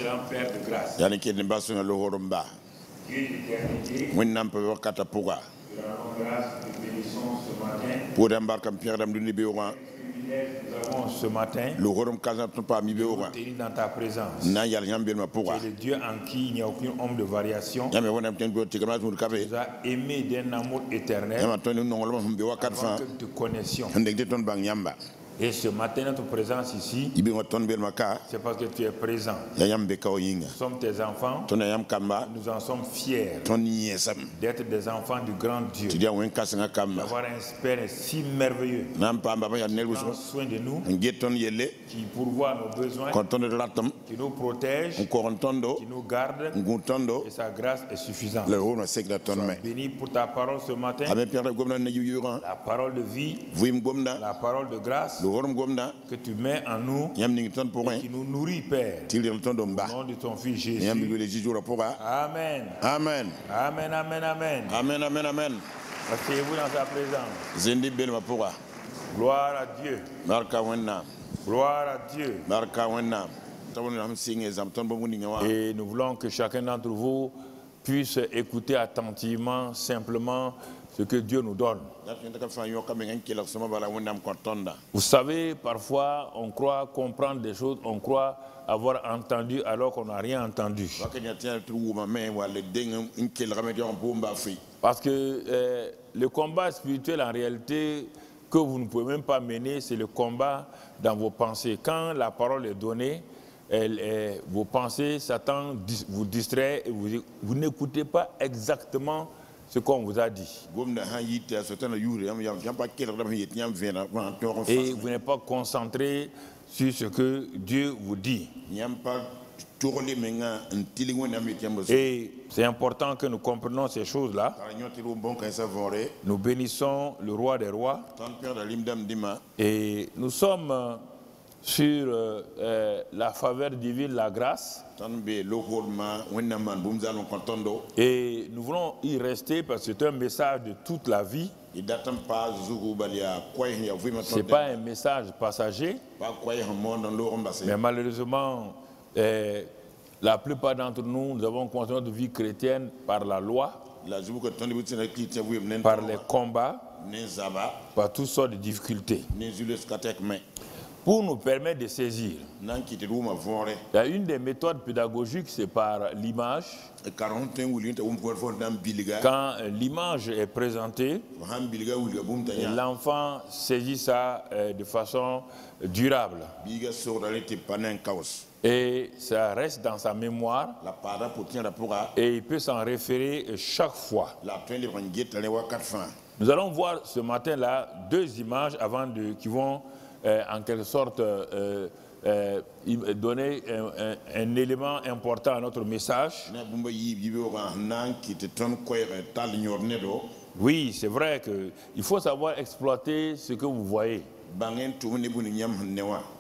excellent Père de grâce. Yani ki ne basu le horomba. Dieu d'éternité, Wonnam pe wakata puga. nous rendons grâce et bénissons ce matin. Pour embarquer Pierre dam duni be oran. Nous avons ce matin Le horom kaza pas mi be oran. tenir dans ta présence. Na yal yambe ma Tu puga. es le Dieu en qui il n'y a aucune ombre de variation. Yame wonam ten go tigama sur Tu kabe. nous as aimés d'un amour éternel Yama ton no ngolo be wakat avant fa. que nous te connaissions. Ndek de ton bang yamba. Et ce matin, notre présence ici, Ibi ton be maka. c'est parce que tu es présent. Ya yambe ka yinga. Nous sommes tes enfants. Ton yam kamba. Nous en sommes fiers Ton yesam. d'être des enfants du grand Dieu. Tu dia wen kasanga kamba. D'avoir un Père si merveilleux Nam pa mbaba ya qui nelu prend so. soin de nous, Ngeton yele. qui pourvoit nos besoins, Konton de latam. qui nous protège, Nkorontondo. qui nous garde. Ngutondo. Et sa grâce est suffisante. Le homo sek la ton me. Béni pour ta parole ce matin, Abe Pierre gomna ne yuran. la parole de vie, Vim gomna. la parole de grâce Le horom gomna. que tu mets en nous, Yam ning ton pour qui nous nourrit, Père. Til ton domba. Au nom de ton Fils Yam Jésus. bi le jijura poga. Amen. Amen. Amen, amen, amen. Amen, amen, amen. Asseyez-vous dans sa présence. Zindi bel ma poga. Gloire à Dieu. Barka wenna. Gloire à Dieu. Barka wenna. Tawon am singe zam ton bo ni ngawa. Et nous voulons que chacun d'entre vous puisse écouter attentivement, simplement, ce que Dieu nous donne. Vous savez, parfois, on croit comprendre des choses, on croit avoir entendu alors qu'on n'a rien entendu. Parce que le combat spirituel, en réalité, que vous ne pouvez même pas mener, c'est le combat dans vos pensées. Quand la parole est donnée, vos pensées, Satan vous distrait et vous n'écoutez pas exactement ce qu'on vous a dit. Et vous n'êtes pas concentré sur ce que Dieu vous dit. Et c'est important que nous comprenions ces choses-là. Nous bénissons le roi des rois. Et nous sommes sur la faveur divine, la grâce. Et nous voulons y rester parce que c'est un message de toute la vie. Ce n'est pas un message passager. Mais malheureusement, la plupart d'entre nous, nous avons construit notre vie chrétienne par la loi, par les combats, par toutes sortes de difficultés. Pour nous permettre de saisir, il y a une des méthodes pédagogiques, c'est par l'image. Quand l'image est présentée, l'enfant saisit ça de façon durable. Et ça reste dans sa mémoire. Et il peut s'en référer chaque fois. Nous allons voir ce matin-là deux images qui vont en quelque sorte donner un élément important à notre message. Oui, c'est vrai qu'il faut savoir exploiter ce que vous voyez.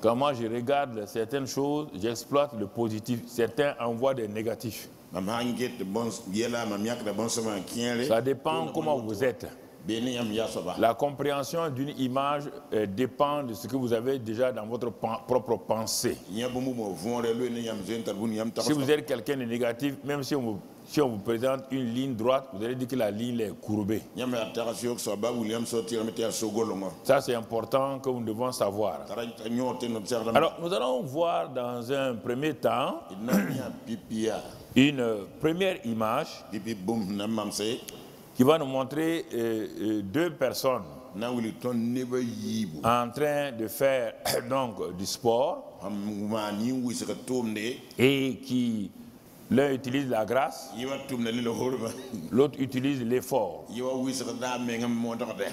Quand moi je regarde certaines choses, j'exploite le positif. Certains envoient des négatifs. Ça dépend comment vous êtes. La compréhension d'une image dépend de ce que vous avez déjà dans votre propre pensée. Si vous êtes quelqu'un de négatif, même si on vous présente une ligne droite, vous allez dire que la ligne est courbée. Ça, c'est important que nous devons savoir. Alors, nous allons voir dans un premier temps une première image qui va nous montrer deux personnes en train de faire donc du sport et qui l'un utilise la grâce, l'autre utilise l'effort.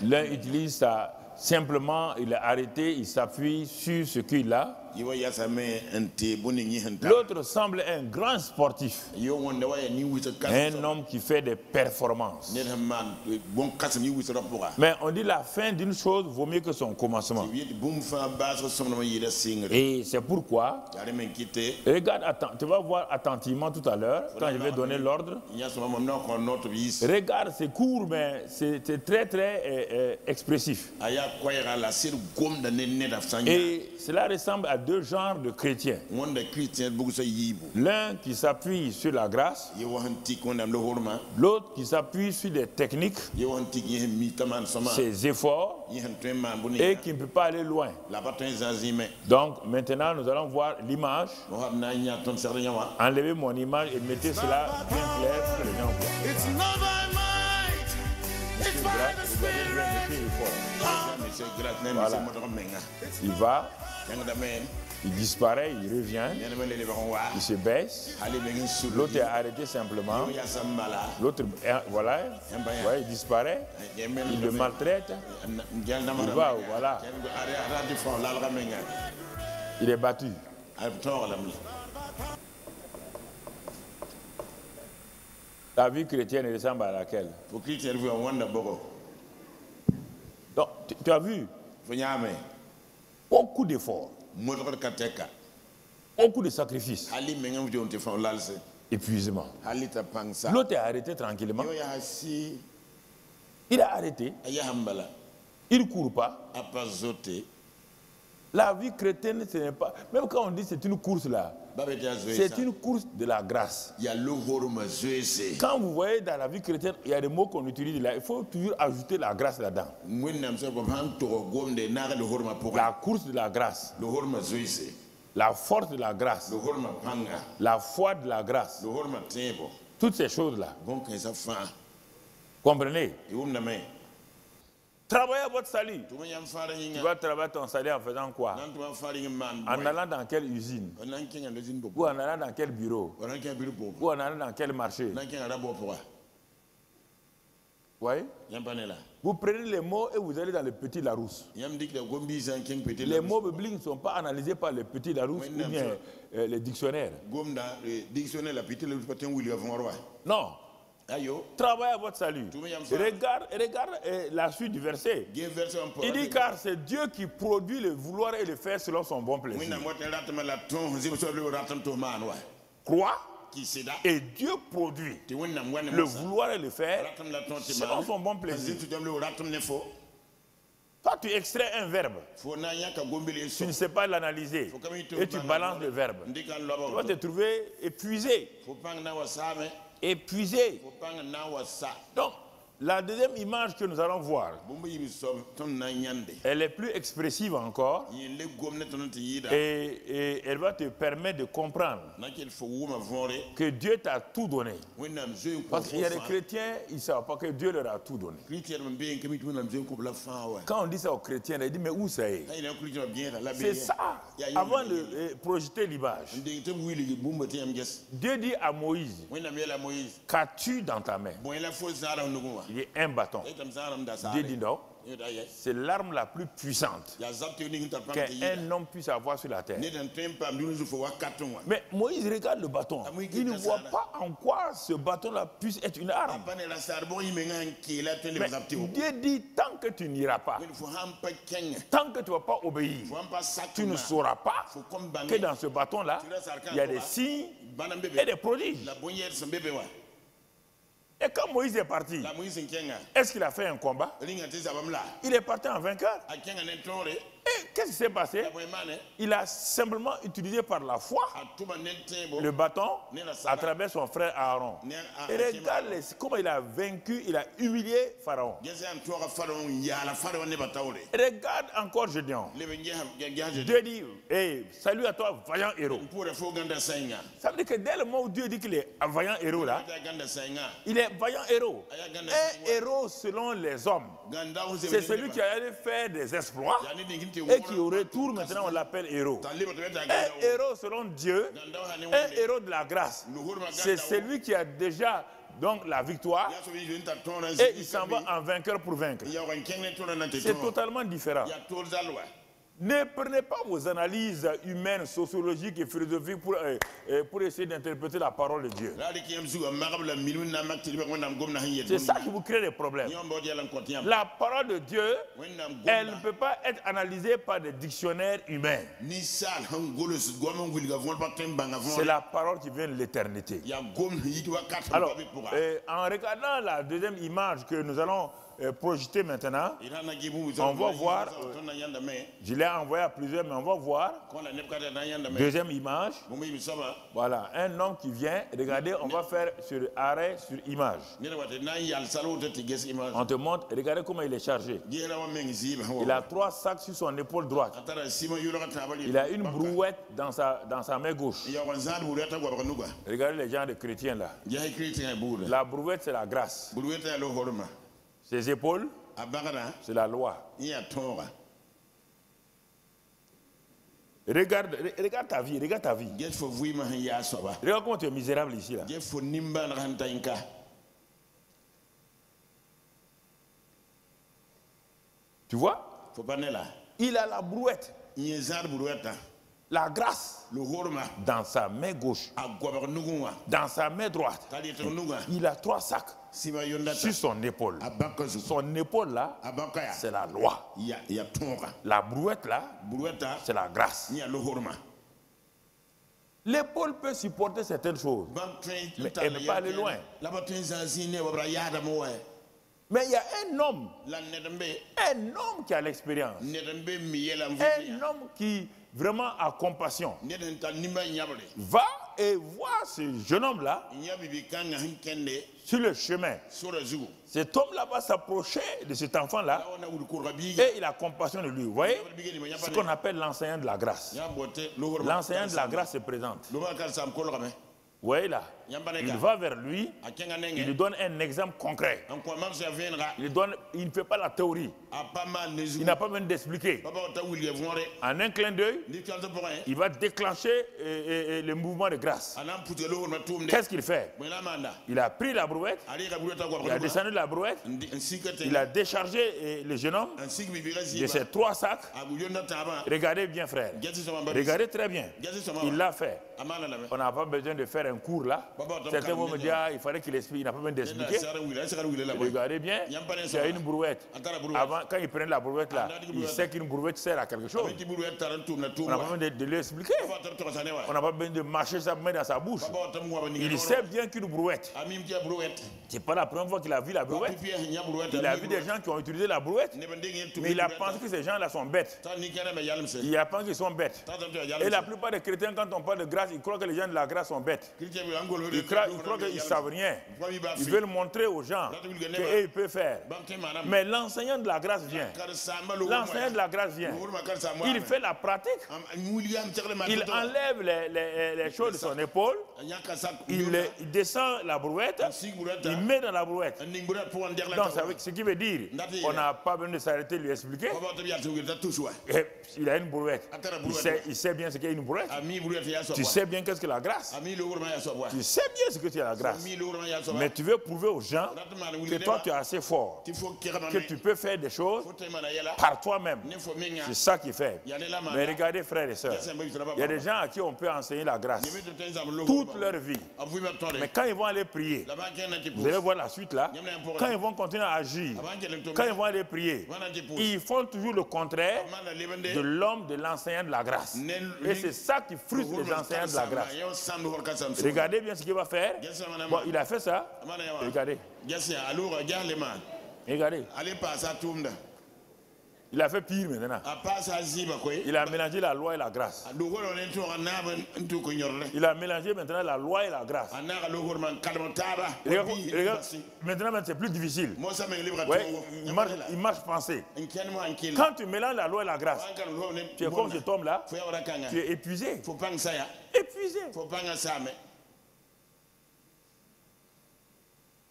L'un utilise ça simplement, il est arrêté, il s'appuie sur ce qu'il a. L'autre semble un grand sportif, un homme qui fait des performances. Mais on dit la fin d'une chose vaut mieux que son commencement. Et c'est pourquoi, regarde, tu vas voir attentivement tout à l'heure, quand je vais donner l'ordre. Regarde, c'est court, mais c'est très très expressif. Et cela ressemble à deux genres de chrétiens. wanda Christian bugu sa yibu. L'un qui s'appuie sur la grâce, Ye wahantik wanda lo horma. l'autre qui s'appuie sur des techniques, Ye wahantik ye mi taman sama. ses efforts, Ye hantre man buni. et qui ne peut pas aller loin. La baton zazime. Donc maintenant, nous allons voir l'image. Mo habna nya ton sernya wa. Enlevez mon image et mettez cela bien clair pour que les gens voient. It's not by might, it's by the Spirit. Monsieur Grat nem Voilà. se mo do menga. Il va, Yang da men. il disparaît, il revient, Yana men le ba wa. il se baisse. Ali mengi sulu. L'autre est arrêté simplement. Ya sambala. L'autre, voilà, ouais, il disparaît. Il le maltraite. Ngel na Il va, voilà. Radio fond la la menga. Il est battu. Ay to la mi. La vie chrétienne ressemble à laquelle? Pour Christian vu wanda boko. Donc, tu as vu Fo nyame. beaucoup d'efforts, Mo to kateka. beaucoup de sacrifices, Ali menga vu on te fond lalse. épuisement. Ali ta pangsa. L'autre est arrêté tranquillement. Yo ya si Il est arrêté, aya hambala. il ne court pas. Apazote. La vie chrétienne, ce n'est pas... Même quand on dit c'est une course là, Babeta c'est zoesa. une course de la grâce. Ya lo horma zoese. Quand vous voyez dans la vie chrétienne, il y a des mots qu'on utilise là, il faut toujours ajouter la grâce là-dedans. Mwen so ko han to gomde na lo horma pour La course de la grâce, lo horma zoese. la force de la grâce, Lo horma panga. la foi de la grâce, Lo horma tebo. toutes ces choses-là. Bon kan sa fa. Comprenez? E umna me. Travaillez à votre salut. Tuma yam fara Tu yinga. vas travailler ton salut en faisant quoi? Nan tuma fara yinga man. En allant dans quelle usine? Nan kinga lo zin bo. Ou en allant dans quel bureau? Nan kinga bilu bo. Ou en allant dans quel marché? Nan kinga la bo pour. Vous voyez? Yam panela. Vous prenez les mots et vous allez dans le petit Larousse. Yam dik de gombi san king petit. Les mots bibliques ne sont pas analysés par les petits Larousse ou bien les dictionnaires. Gomda dictionnaire la petit le patin William Roi. Non. Ayo. Travaillez à votre salut. Tout le monde aime Regarde la suite du verset. Gen version pour. Il dit car c'est Dieu qui produit le vouloir et le faire selon son bon Mina plaisir. mote ratama la ton zim so le ratam to man wa. Crois Qui c'est da? et Dieu produit Ti wonna ngwane le vouloir et le faire ratam la ton ti selon son bon plaisir. Zim tu dem le ratam ne fo. Toi, tu extrais un verbe, Fo na yaka gombi le tu so. ne sais pas l'analyser et tu balances le verbe. Ndika Tu lobo. vas te trouver épuisé. Fo pang na wa same. Épuisé. Fo pang na wa sa. Donc, la deuxième image que nous allons voir, Bumbu yibi so ton na nyande. elle est plus expressive encore Yin le gomne ton ti yida. et elle va te permettre de comprendre Na kel fo wuma vore. que Dieu t'a tout donné. Wonnam zo ko. Parce qu'il y a des chrétiens, ils ne savent pas que Dieu leur a tout donné. Christian mbien kemi tu wonnam zo ko la fa wa. Quand on dit ça aux chrétiens, ils disent mais où ça est? Ay na Christian bien la C'est ça. Avant de projeter l'image, Nding tem wili bumba ti am ges. Dieu dit à Moïse, Wonnam yela Moïse. qu'as-tu dans ta main? Bon la fo zara nugo. Il dit un bâton. Etam zaram da sa. Dieu dit non, Yoda yes. c'est l'arme la plus puissante Ya zapte ni nta pam ti yida. qu'un homme puisse avoir sur la terre. Ne dan tempa mdunu zo fo wakaton wa. Mais Moïse regarde le bâton. Il ne voit pas en quoi ce bâton-là puisse être une arme. Pane la sar bon yime ngan ki la tele Mais zapte wo. Dieu dit, tant que tu n'iras pas, Il faut hampa kenga. tant que tu ne vas pas obéir, Faut hampa sakuma. tu ne sauras pas Faut comme bange. que dans ce bâton-là, il y a des signes Banam et bebe. des prodiges. La bonnière son bébé wa. Et quand Moïse est parti, La Moïse kenga. est-ce qu'il a fait un combat? Ringa te zabam la. Il est parti en vainqueur. A kenga ne tore. Et qu'est-ce qui s'est passé? La boy mane. Il a simplement utilisé par la foi A tuba ne tembo. le bâton à travers son frère Aaron. Et regarde comment il a vaincu, il a humilié Pharaon. Gese an tora faron ya la faron ne batawle. Regarde encore Gédéon. Le benje gaje. Dieu dit, hey, salut à toi, vaillant héros. Pour le fo ganda sainga. Ça veut dire que dès le moment où Dieu dit qu'il est un vaillant héros là, Ta ganda sainga. il est vaillant héros. Un héros selon les hommes. Ganda on C'est celui qui allait faire des exploits et qui au retour maintenant on l'appelle héros. Un héros selon Dieu, un héros de la grâce. C'est celui qui a déjà donc la victoire et il s'en va en vainqueur pour vaincre. C'est totalement différent. Ne prenez pas vos analyses humaines, sociologiques et philosophiques pour essayer d'interpréter la parole de Dieu. C'est ça qui vous crée des problèmes. La parole de Dieu, elle ne peut pas être analysée par des dictionnaires humains. C'est la parole qui vient de l'éternité. Alors, en regardant la deuxième image que nous allons projeter maintenant. On va voir, je l'ai envoyé à plusieurs, mais on va voir. Deuxième image. Voilà, un homme qui vient. Regardez, on va faire sur arrêt sur image. On te montre, regardez comment il est chargé. Il a 3 sacs sur son épaule droite. Il a une brouette dans sa main gauche. Regardez les gens de chrétiens là. La brouette, c'est la grâce. Ses épaules, c'est la loi. Regarde ta vie, regarde ta vie. Regarde comment tu es misérable ici là. Tu vois? Il a la brouette. La grâce dans sa main gauche, dans sa main droite. Il a 3 sacs sur son épaule. Son épaule là, c'est la loi. La brouette là, c'est la grâce. L'épaule peut supporter certaines choses, mais elle ne peut pas aller loin. Mais il y a un homme qui a l'expérience, un homme qui vraiment a compassion. Va et vois ce jeune homme-là sur le chemin. Cet homme-là va s'approcher de cet enfant-là et il a compassion de lui. Vous voyez ce qu'on appelle l'enseignant de la grâce. L'enseignant de la grâce se présente. Vous voyez là, il va vers lui, il lui donne un exemple concret. Il ne fait pas la théorie. Il n'a pas besoin d'expliquer. En un clin d'œil, il va déclencher le mouvement de grâce. Qu'est-ce qu'il fait? Il a pris la brouette, il a descendu la brouette, il a déchargé le jeune homme de ses 3 sacs. Regardez bien, frère. Regardez très bien. Il l'a fait. On n'a pas besoin de faire un cours là. Certains vont me dire, il fallait qu'il explique, il n'a pas besoin d'expliquer. Regardez bien, il y a une brouette. Avant, quand il prenait la brouette là, il sait qu'une brouette sert à quelque chose. On n'a pas besoin de lui expliquer. On n'a pas besoin de marcher sa main dans sa bouche. Il sait bien qu'une brouette, c'est pas la première fois qu'il a vu la brouette. Il a vu des gens qui ont utilisé la brouette, mais il a pensé que ces gens-là sont bêtes. Il a pensé qu'ils sont bêtes. Et la plupart des chrétiens, quand on parle de grâce, ils croient que les gens de la grâce sont bêtes. Ils croient qu'ils ne savent rien. Ils veulent montrer aux gens qu'ils peuvent faire. Mais l'enseignant de la grâce vient. L'enseignant de la grâce vient. Il fait la pratique. Il enlève les choses de son épaule. Il descend la brouette. Il met dans la brouette. Donc, ce qui veut dire on n'a pas besoin de s'arrêter de lui expliquer. Et il a une brouette. Il sait bien ce qu'est une brouette. Tu sais bien qu'est-ce que la grâce. Tu sais bien ce que c'est la grâce. Mais tu veux prouver aux gens que toi tu es assez fort, que tu peux faire des choses par toi-même. C'est ça qu'il fait. Mais regardez, frères et sœurs, il y a des gens à qui on peut enseigner la grâce toute leur vie. Mais quand ils vont aller prier, vous allez voir la suite là, quand ils vont continuer à agir, quand ils vont aller prier, ils font toujours le contraire de l'homme, de l'enseignant de la grâce. Et c'est ça qui frustre les enseignants de la grâce. Regardez bien ce qu'il va faire. Bon, il a fait ça. Regardez. Regardez. Il a fait pire maintenant. Il a mélangé la loi et la grâce. Il a mélangé maintenant la loi et la grâce. Regarde, maintenant c'est plus difficile. Ouais, il marche pensée. Quand tu mélanges la loi et la grâce, tu es comme cet homme-là, tu es épuisé. Épuisé.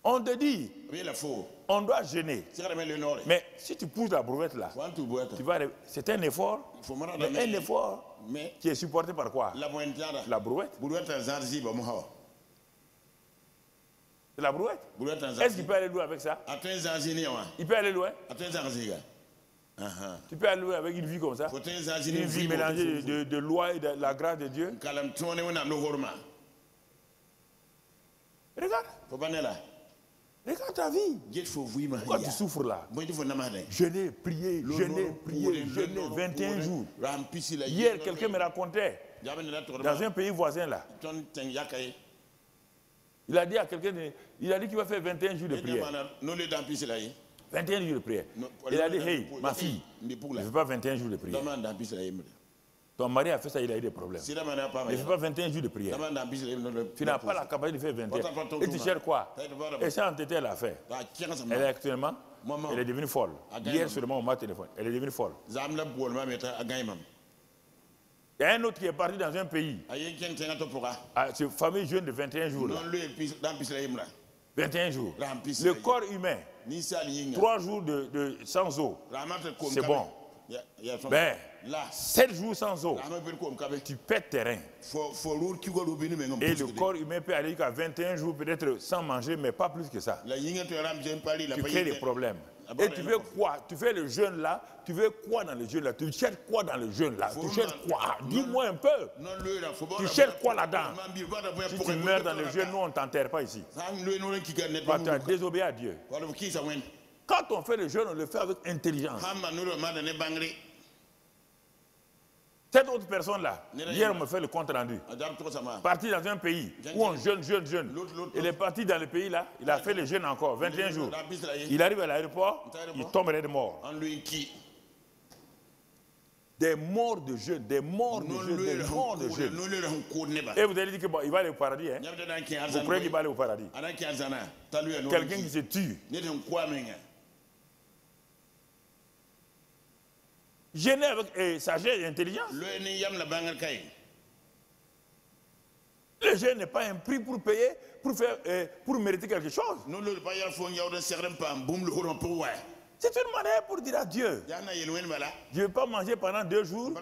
On te dit, on doit jeûner. Mais si tu pousses la brouette là, c'est un effort, mais un effort qui est supporté par quoi? La brouette. C'est la brouette. Est-ce qu'il peut aller loin avec ça? Il peut aller loin. Tu peux aller loin avec une vie comme ça? Une vie mélangée de loi et de la grâce de Dieu. Regarde. Regarde ta vie. Pourquoi tu souffres là? Jeûner, prier, 21 jours. Hier, quelqu'un me racontait, dans un pays voisin là, il a dit à quelqu'un, il a dit qu'il va faire 21 jours de prière. 21 jours de prière. Il a dit, hey, ma fille, ne fais pas 21 jours de prière. Ton mari a fait ça, il a eu des problèmes. Ne fais pas 21 jours de prière. Tu n'as pas la capacité de faire 21. Et tu cherches quoi? Et ça, en tête, elle a fait. Elle est actuellement, elle est devenue folle. Hier seulement, on m'a téléphoné. Elle est devenue folle. Il y a un autre qui est parti dans un pays. Ce fameux jeune de 21 jours. Là. 21 jours. Le corps humain, 3 jours sans eau, c'est bon. Ben, 7 jours sans eau, tu pètes tes reins. Et le corps humain peut aller jusqu'à 21 jours peut-être sans manger, mais pas plus que ça. Tu crées des problèmes. Et tu veux quoi? Tu fais le jeûne là, tu veux quoi dans le jeûne là? Tu cherches quoi dans le jeûne là? Tu cherches quoi? Dis-moi un peu. Tu cherches quoi là-dedans? Si tu meurs dans le jeûne, nous on ne t'enterre pas ici. Parce que tu as désobéi à Dieu. Quand on fait le jeûne, on le fait avec intelligence. Cette autre personne-là, hier on me fait le compte rendu. Parti dans un pays où on jeûne. Il est parti dans le pays là, il a fait le jeûne encore, 21 jours. Il arrive à l'aéroport, il tomberait de mort. Des morts de jeûne, des morts de jeûne, des morts de jeûne. Et vous allez dire qu'il va aller au paradis. Hein? Vous croyez qu'il va aller au paradis? Quelqu'un qui se tue. Jeûner avec sagesse et intelligence. Le jeûne n'est pas un prix pour payer, pour mériter quelque chose. C'est une manière pour dire à Dieu, je ne vais pas manger pendant 2 jours,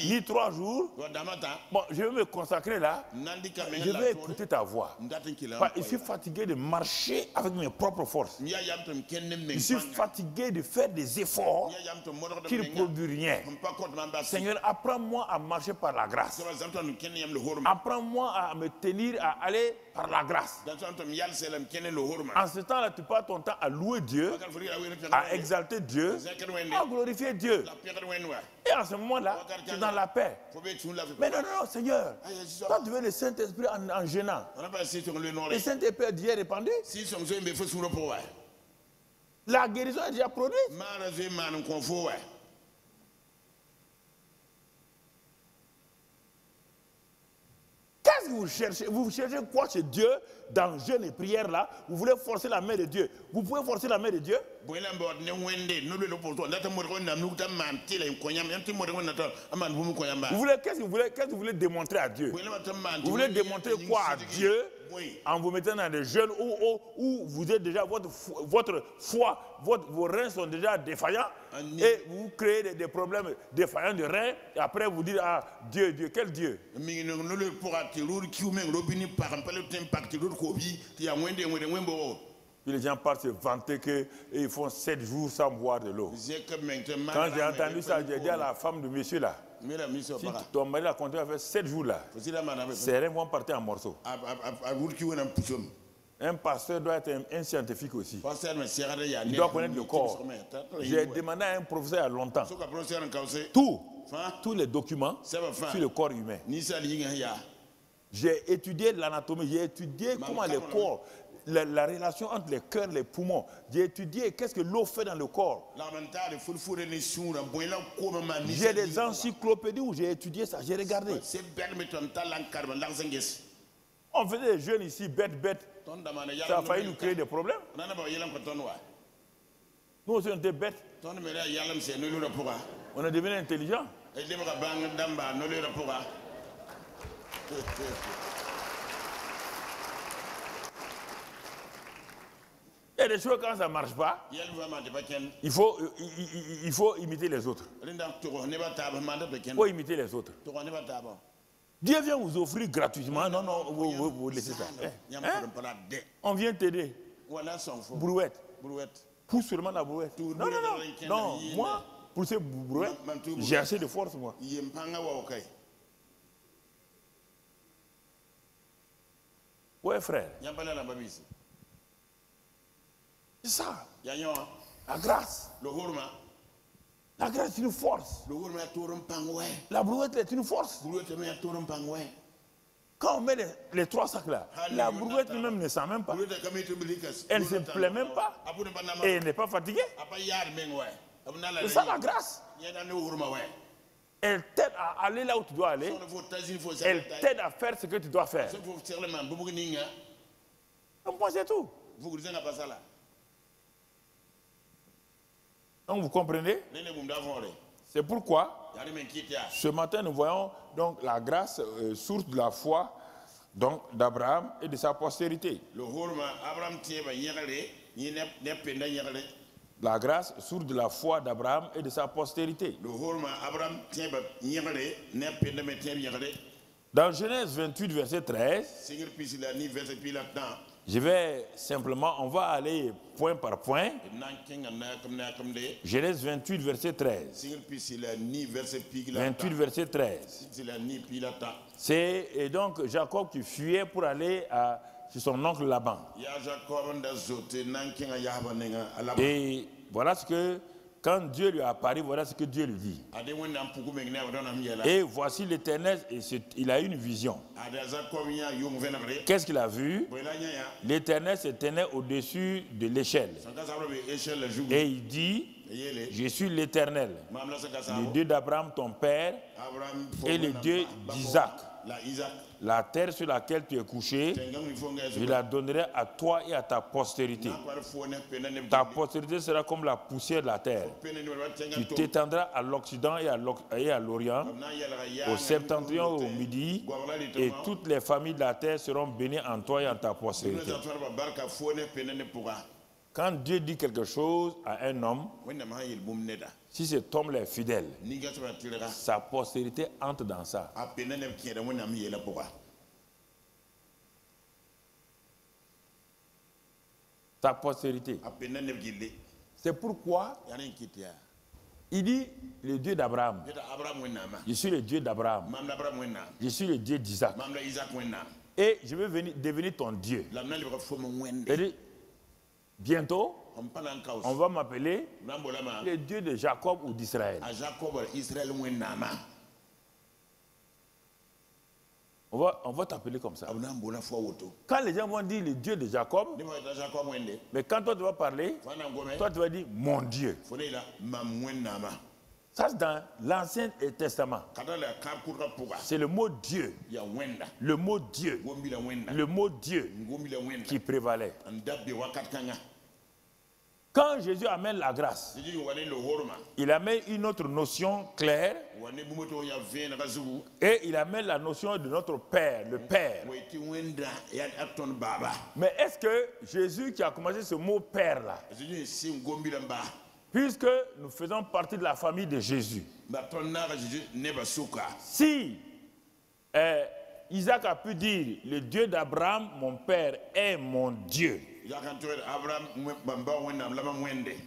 ni 3 jours. Bon, je vais me consacrer là, je vais écouter ta voix. Je suis fatigué de marcher avec mes propres forces. Je suis fatigué de faire des efforts qui ne produisent rien. Seigneur, apprends-moi à marcher par la grâce. Apprends-moi à me tenir, à aller par la grâce. En ce temps-là, tu passes ton temps à louer Dieu, à exalter Dieu, à glorifier Dieu. Et en ce moment-là, tu es dans la paix. Mais non, Seigneur, toi tu veux le Saint-Esprit en gênant. Le Saint-Esprit d'hier est répandu. La guérison est déjà produite. Qu'est-ce que vous cherchez? Vous cherchez quoi chez Dieu dans jeûne et prière là? Vous voulez forcer la main de Dieu. Vous pouvez forcer la main de Dieu? Vous voulez, qu'est-ce que vous voulez démontrer à Dieu? Vous voulez démontrer quoi à Dieu en vous mettant dans des jeûnes où vous êtes déjà, votre foi, vos reins sont déjà défaillants et vous créez des problèmes défaillants de reins et après vous dites, ah Dieu, quel Dieu? Puis les gens partent se vanter qu'ils font 7 jours sans boire de l'eau. Quand j'ai entendu ça, j'ai dit à la femme de monsieur là, si ton mari a continué à faire 7 jours là, ses reins vont partir en morceaux. Un pasteur doit être un scientifique aussi. Il doit connaître le corps. J'ai demandé à un professeur il y a longtemps tous les documents sur le corps humain. J'ai étudié l'anatomie, j'ai étudié comment le corps, la relation entre les cœurs et les poumons. J'ai étudié qu'est-ce que l'eau fait dans le corps. J'ai des encyclopédies où j'ai étudié ça, j'ai regardé. On faisait des jeunes ici, bêtes. Ça a failli nous créer des problèmes. Nous aussi on était bêtes. On est devenu intelligents. Il y a des choses quand ça ne marche pas, il faut imiter les autres. Il faut imiter les autres. Dieu vient vous offrir gratuitement. Non, vous laissez ça. On vient t'aider. Brouette. Pousse seulement la brouette. Non, moi, pour ces brouettes, j'ai assez de force, moi. Ouais, frère. C'est ça. La grâce. La grâce est une force. La brouette est une force. Quand on met les 3 sacs là, la brouette même ne sent même pas. Elle ne se plaît même pas. Et elle n'est pas fatiguée. C'est ça la grâce. Elle t'aide à aller là où tu dois aller. Elle t'aide à faire ce que tu dois faire. Donc moi c'est tout. Donc vous comprenez? C'est pourquoi ce matin nous voyons donc la grâce source de la foi donc d'Abraham et de sa postérité. La grâce source de la foi d'Abraham et de sa postérité. Dans Genèse 28, verset 13, je vais simplement, on va aller point par point. Genèse 28, verset 13. 28, verset 13. C'est donc Jacob qui fuyait pour aller chez son oncle Laban. Et voilà ce que, quand Dieu lui a apparu, voilà ce que Dieu lui dit. Et voici l'Éternel, il a eu une vision. Qu'est-ce qu'il a vu? L'Éternel se tenait au-dessus de l'échelle. Et il dit, je suis l'Éternel, le Dieu d'Abraham ton père et le Dieu d'Isaac. La terre sur laquelle tu es couché, je la donnerai à toi et à ta postérité. Ta postérité sera comme la poussière de la terre. Tu t'étendras à l'Occident et à l'Orient, au septentrion, au midi, et toutes les familles de la terre seront bénies en toi et en ta postérité. Quand Dieu dit quelque chose à un homme, si cet homme est fidèle, sa postérité entre dans ça. Sa postérité. C'est pourquoi il dit le Dieu d'Abraham. Je suis le Dieu d'Abraham. Je suis le Dieu d'Isaac. Et je vais devenir ton Dieu. Et bientôt, on va m'appeler le Dieu de Jacob ou d'Israël. On va t'appeler comme ça. Quand les gens vont dire le Dieu de Jacob, mais quand toi tu vas parler, toi tu vas dire mon Dieu. Ça c'est dans l'Ancien Testament. C'est le mot Dieu. Le mot Dieu. Le mot Dieu qui prévalait. Quand Jésus amène la grâce, il amène une autre notion claire et il amène la notion de notre Père, le Père. Mais est-ce que Jésus qui a commencé ce mot Père là, puisque nous faisons partie de la famille de Jésus, si Isaac a pu dire le Dieu d'Abraham, mon Père, est mon Dieu,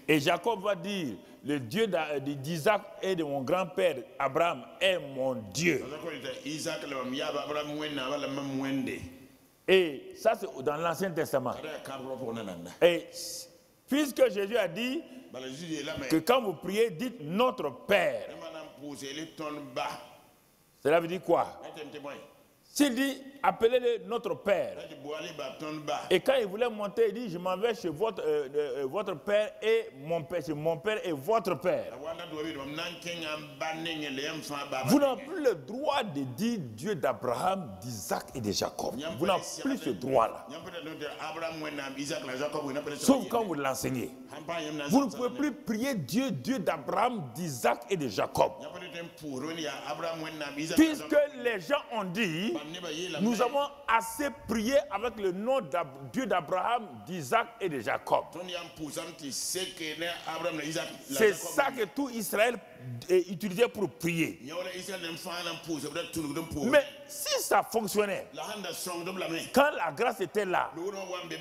et Jacob va dire le Dieu d'Isaac et de mon grand-père Abraham est mon Dieu. Et ça c'est dans l'Ancien Testament. Et puisque Jésus a dit que quand vous priez, dites notre Père. Cela veut dire quoi? S'il dit, appelez-le notre Père. Et quand il voulait monter, il dit, je m'en vais chez votre Père et mon Père. C'est mon Père et votre Père. Vous n'avez plus le droit de dire Dieu d'Abraham, d'Isaac et de Jacob. Vous n'avez plus ce droit-là. Sauf quand vous l'enseignez. Vous ne pouvez plus prier Dieu, Dieu d'Abraham, d'Isaac et de Jacob. Puisque les gens ont dit, nous avons assez prié avec le nom de Dieu d'Abraham, d'Isaac et de Jacob. C'est ça que tout Israël utilisait pour prier. Mais si ça fonctionnait, quand la grâce était là,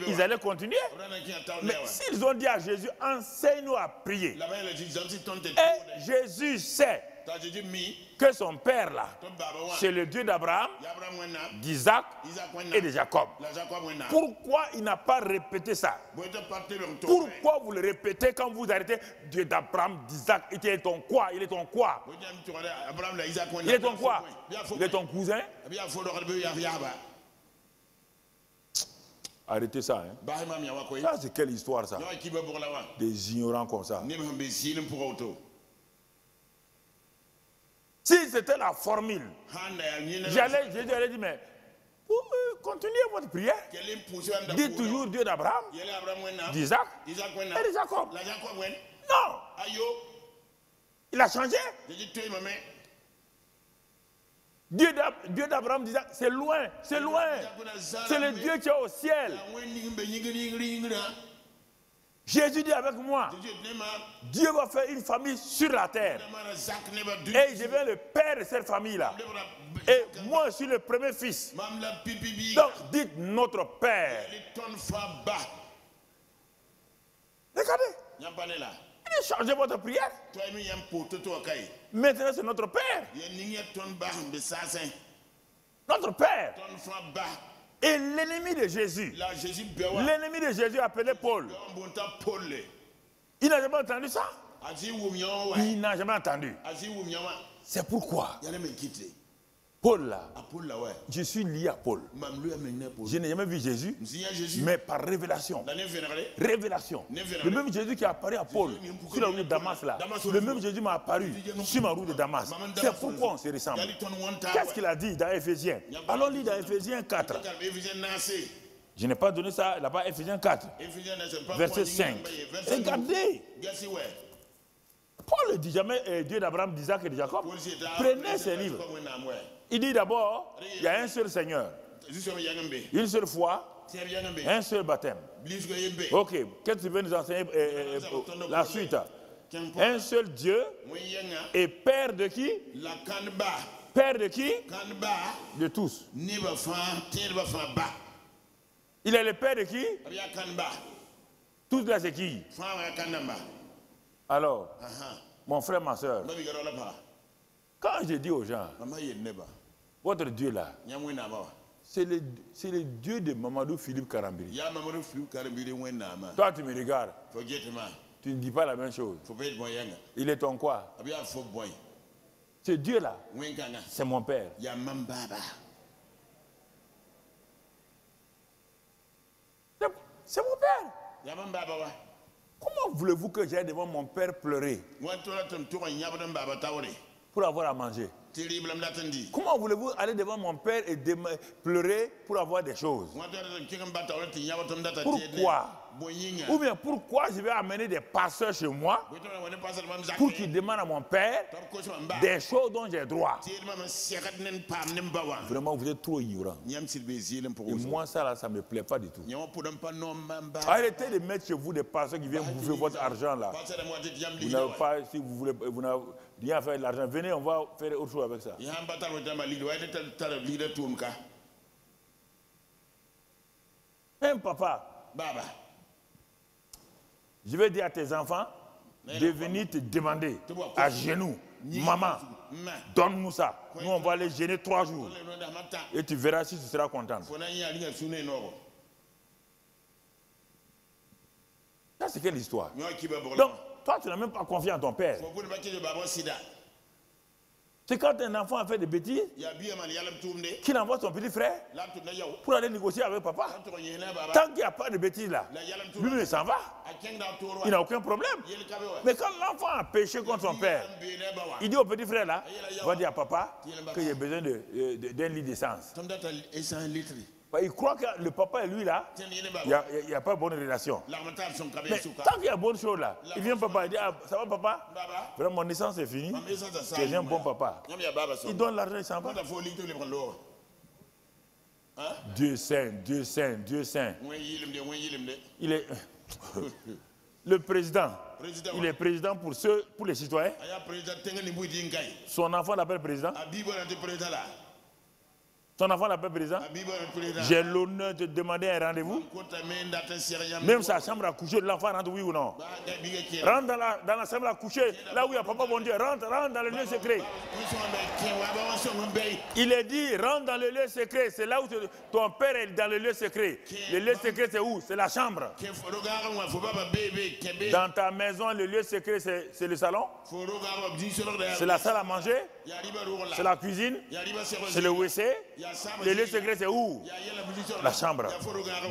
ils allaient continuer. Mais s'ils ont dit à Jésus, enseigne-nous à prier, et Jésus sait que son père là, c'est le Dieu d'Abraham, d'Isaac et de Jacob. Pourquoi il n'a pas répété ça? Pourquoi vous le répétez quand vous arrêtez Dieu d'Abraham, d'Isaac? Il est ton quoi? Il est ton quoi? Il est ton quoi? Il est ton cousin? Arrêtez ça. Hein? Ça, c'est quelle histoire ça? Des ignorants comme ça. Si c'était la formule, Jésus allait dire, mais continuez votre prière. Dites toujours Dieu d'Abraham, d'Isaac et de Jacob. Non. Il a changé. Dieu d'Abraham, d'Isaac, c'est loin, c'est loin. C'est le Dieu qui est au ciel. Jésus dit avec moi, Dieu va faire une famille sur la terre. Et je deviens le père de cette famille-là. Et moi, je suis le premier fils. Donc, dites notre père. Regardez. Il a changé votre prière. Maintenant, c'est notre père. Notre père. Et l'ennemi de Jésus, appelé Paul, il n'a jamais entendu ça. Il n'a jamais entendu. C'est pourquoi Paul là, je suis lié à Paul. Je n'ai jamais vu Jésus, mais par révélation. Révélation. Le même Jésus qui a apparu à Paul sur la route de Damas là, le même Jésus m'a apparu sur ma route de Damas. C'est pourquoi on se ressemble. Qu'est-ce qu'il a dit dans Éphésiens? Allons lire dans Éphésiens 4. Je n'ai pas donné ça là-bas, Éphésiens 4, verset 5. Regardez. Paul ne dit jamais Dieu d'Abraham, d'Isaac et de Jacob. Prenez ces livres. Il dit d'abord, il y a un seul Seigneur, une seule foi, un seul baptême. Ok, qu'est-ce que tu veux nous enseigner la suite? Un seul Dieu et Père de qui? Père de qui? De tous. Il est le Père de qui? Tous là c'est qui? Alors, mon frère, ma soeur, quand je dis aux gens, votre Dieu là, c'est le Dieu de Mamadou Philippe Karambiri. Toi, tu me regardes, tu ne dis pas la même chose. Il est ton quoi? Ce Dieu là, c'est mon père. C'est mon père. Comment voulez-vous que j'aille devant mon père pleurer pour avoir à manger? Comment voulez-vous aller devant mon père et pleurer pour avoir des choses? Pourquoi? Ou bien pourquoi je vais amener des pasteurs chez moi pour qu'ils demandent à mon père des choses dont j'ai droit? Vraiment, vous êtes trop ignorant. Et moi, ça là, ça ne me plaît pas du tout. Arrêtez de mettre chez vous des pasteurs qui viennent bouffer votre argent là. Vous n'avez pas, si vous voulez, vous n'avez rien à faire de l'argent. Venez, on va faire autre chose avec ça. Un papa, je vais dire à tes enfants de venir te demander à genoux, maman, donne-nous ça. Nous, on va les gêner 3 jours. Et tu verras si tu seras content. Ça, c'est quelle histoire? Donc, toi, tu n'as même pas confiance en ton père. C'est quand un enfant a fait des bêtises qu'il envoie son petit frère pour aller négocier avec papa. Tant qu'il n'y a pas de bêtises là, lui il s'en va. Il n'a aucun problème. Mais quand l'enfant a péché contre son père, il dit au petit frère là, va dire à papa qu'il a besoin d'un litre d'essence. Il croit que le papa et lui là, il n'y a pas de bonne relation. Mais tant qu'il y a bonne chose là, il vient papa, il dit ah, ça va papa? Vraiment mon essence est finie. C'est un bon papa. Il donne l'argent, il s'en va. Dieu saint, Dieu saint, Dieu saint. Il est le président. Il est président pour les citoyens. Son enfant l'appelle président. Ton enfant l'appelle président. J'ai l'honneur de demander un rendez-vous. Même sa chambre à coucher, l'enfant rentre, oui ou non? Rentre dans la chambre à coucher, là où il y a papa bon Dieu. Rentre dans le lieu secret. Il est dit, rentre dans le lieu secret. C'est là où ton père est dans le lieu secret. Le lieu secret, c'est où? C'est la chambre. Dans ta maison, le lieu secret, c'est le salon. C'est la salle à manger. C'est la cuisine. C'est le WC. Le lieu secret, c'est où? La chambre.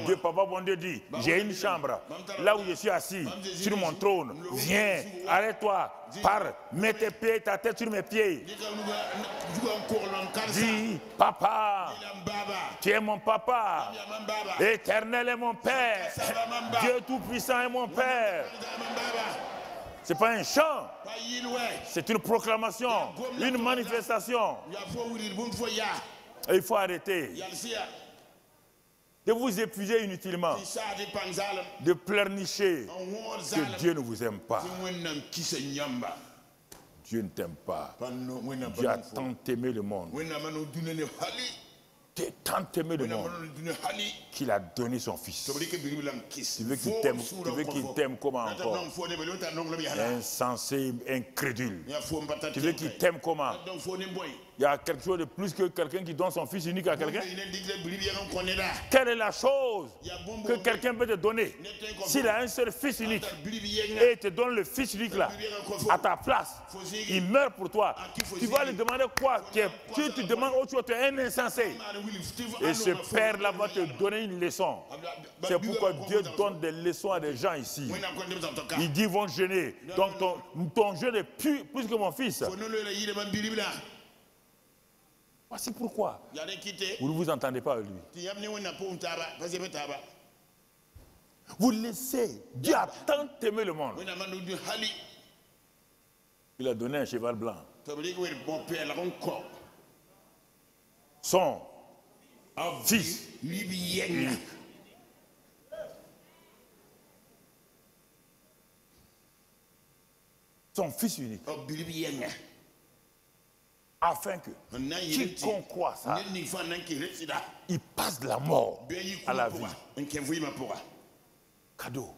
Dieu, papa bon Dieu dit, j'ai une chambre. Là où je suis assis, sur mon trône. Viens, arrête-toi, pars, mets tes pieds, ta tête sur mes pieds. Dis, papa, tu es mon papa. Éternel est mon père. Dieu tout-puissant est mon père. Ce n'est pas un chant, c'est une proclamation, une manifestation. Et il faut arrêter de vous épuiser inutilement, de pleurnicher que Dieu ne vous aime pas. Dieu ne t'aime pas. Dieu a tant aimé le monde. Dieu a tant aimé le monde qu'il a donné son fils. Tu veux qu'il t'aime comment encore? Insensé, incrédule. Tu veux qu'il t'aime comment? Il y a quelque chose de plus que quelqu'un qui donne son fils unique à quelqu'un. Quelle est la chose que quelqu'un peut te donner s'il a un seul fils unique et il te donne le fils unique là à ta place? Il meurt pour toi. Tu vas lui demander quoi? Tu te demandes autre chose, tu es un insensé. Et ce père-là va te donner une leçon. C'est pourquoi Dieu donne des leçons à des gens ici. Il dit, ils vont jeûner. Donc ton jeûne est plus que mon fils. Voici pourquoi vous ne vous entendez pas avec lui. Vous laissez. Dieu a tant aimé le monde. Il a donné un cheval blanc. Son fils unique. Son fils unique. Afin que quiconque croit ça, il passe de la mort à la vie. Cadeau.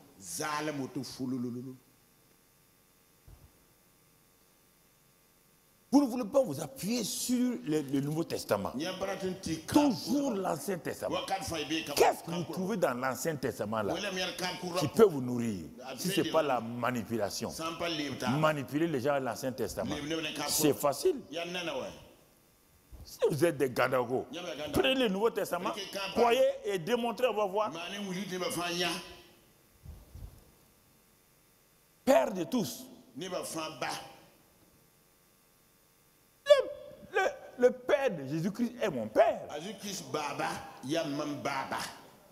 Vous ne voulez pas vous appuyer sur le Nouveau Testament. Toujours l'Ancien Testament. Qu'est-ce que vous trouvez dans l'Ancien Testament là qui peut vous nourrir si ce n'est pas la manipulation? Manipuler les gens à l'Ancien Testament, c'est facile. Si vous êtes des Gadago, prenez le Nouveau Testament, croyez et démontrez, on va voir. Père de tous. Le père de Jésus-Christ est mon père.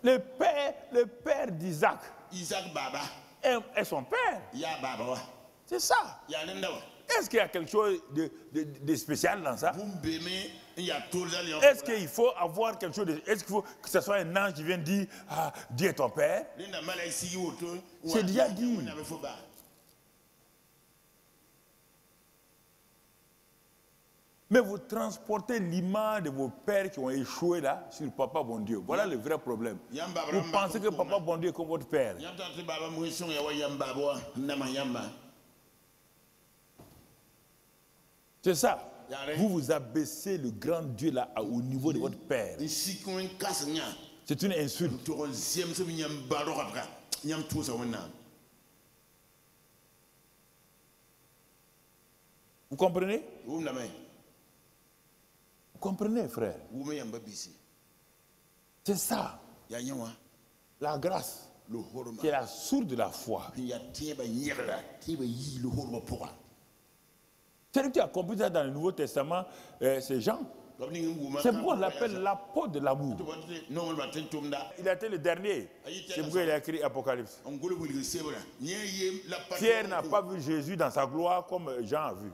Le père d'Isaac est son père. C'est ça. Est-ce qu'il y a quelque chose de spécial dans ça? Est-ce qu'il faut avoir quelque chose de... Est-ce qu'il faut que ce soit un ange qui vienne dire « Ah, Dieu est ton père ?» C'est déjà dit. Mais vous transportez l'image de vos pères qui ont échoué là sur Papa bon Dieu. Voilà le vrai problème. Vous pensez que Papa bon Dieu est comme votre père. C'est ça. Vous vous abaissez le grand Dieu là au niveau de votre père. C'est une insulte. Vous comprenez? Vous comprenez, frère? C'est ça. La grâce, qui est la source de la foi. Celui qui a compris ça dans le Nouveau Testament, c'est Jean. C'est pourquoi on l'appelle l'apôtre de l'amour. Il a été le dernier. C'est pourquoi il a écrit Apocalypse. Pierre n'a pas vu Jésus dans sa gloire comme Jean a vu.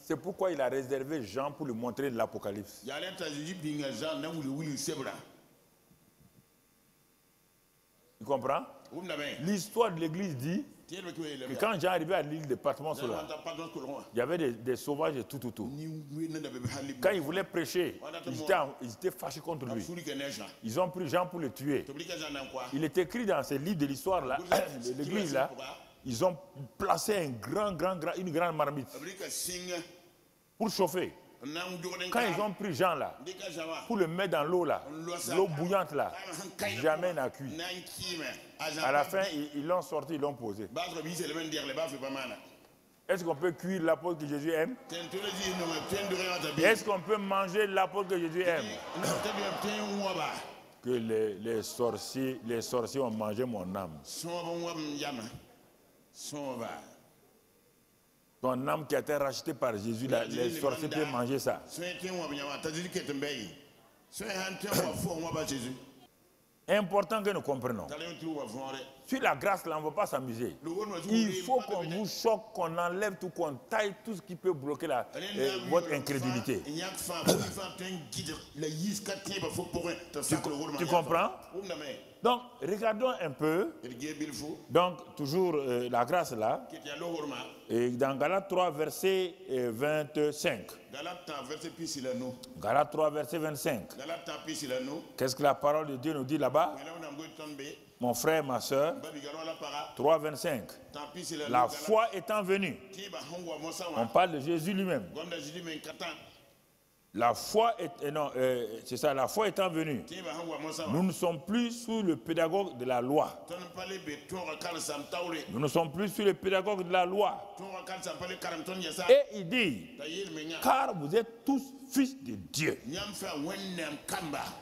C'est pourquoi il a réservé Jean pour lui montrer l'Apocalypse. Tu comprends? L'histoire de l'Église dit que quand j'ai arrivé à l'île de Patmos-là, il y avait des sauvages et tout. Quand il voulait prêcher, ils étaient fâchés contre lui. Ils ont pris Jean pour le tuer. Il est écrit dans ces livres de l'histoire là, l'église là, ils ont placé une grande marmite pour chauffer. Quand ils ont pris Jean là, pour le mettre dans l'eau là, l'eau bouillante là, jamais n'a cuit. À la fin, ils l'ont sorti, ils l'ont posé. Est-ce qu'on peut cuire l'apôtre que Jésus aime? Est-ce qu'on peut manger l'apôtre que Jésus aime? Que les sorciers ont mangé mon âme. Ton âme qui a été rachetée par Jésus, les sorciers peuvent manger ça. Important que nous comprenions. Sur la grâce, là, on ne va pas s'amuser. Il faut qu'on vous choque, qu'on enlève tout, qu'on taille tout ce qui peut bloquer votre incrédulité. Tu comprends? Donc, regardons un peu. Donc, toujours la grâce là. Et dans Galates 3, verset 25. Galates 3, verset 25. Qu'est-ce que la parole de Dieu nous dit là-bas? Mon frère, ma soeur, 3, 25. La foi étant venue. On parle de Jésus lui-même. La foi c'est ça, la foi étant venue. Nous ne sommes plus sous le pédagogue de la loi. Nous ne sommes plus sous le pédagogue de la loi. Et il dit, car vous êtes tous fils de Dieu.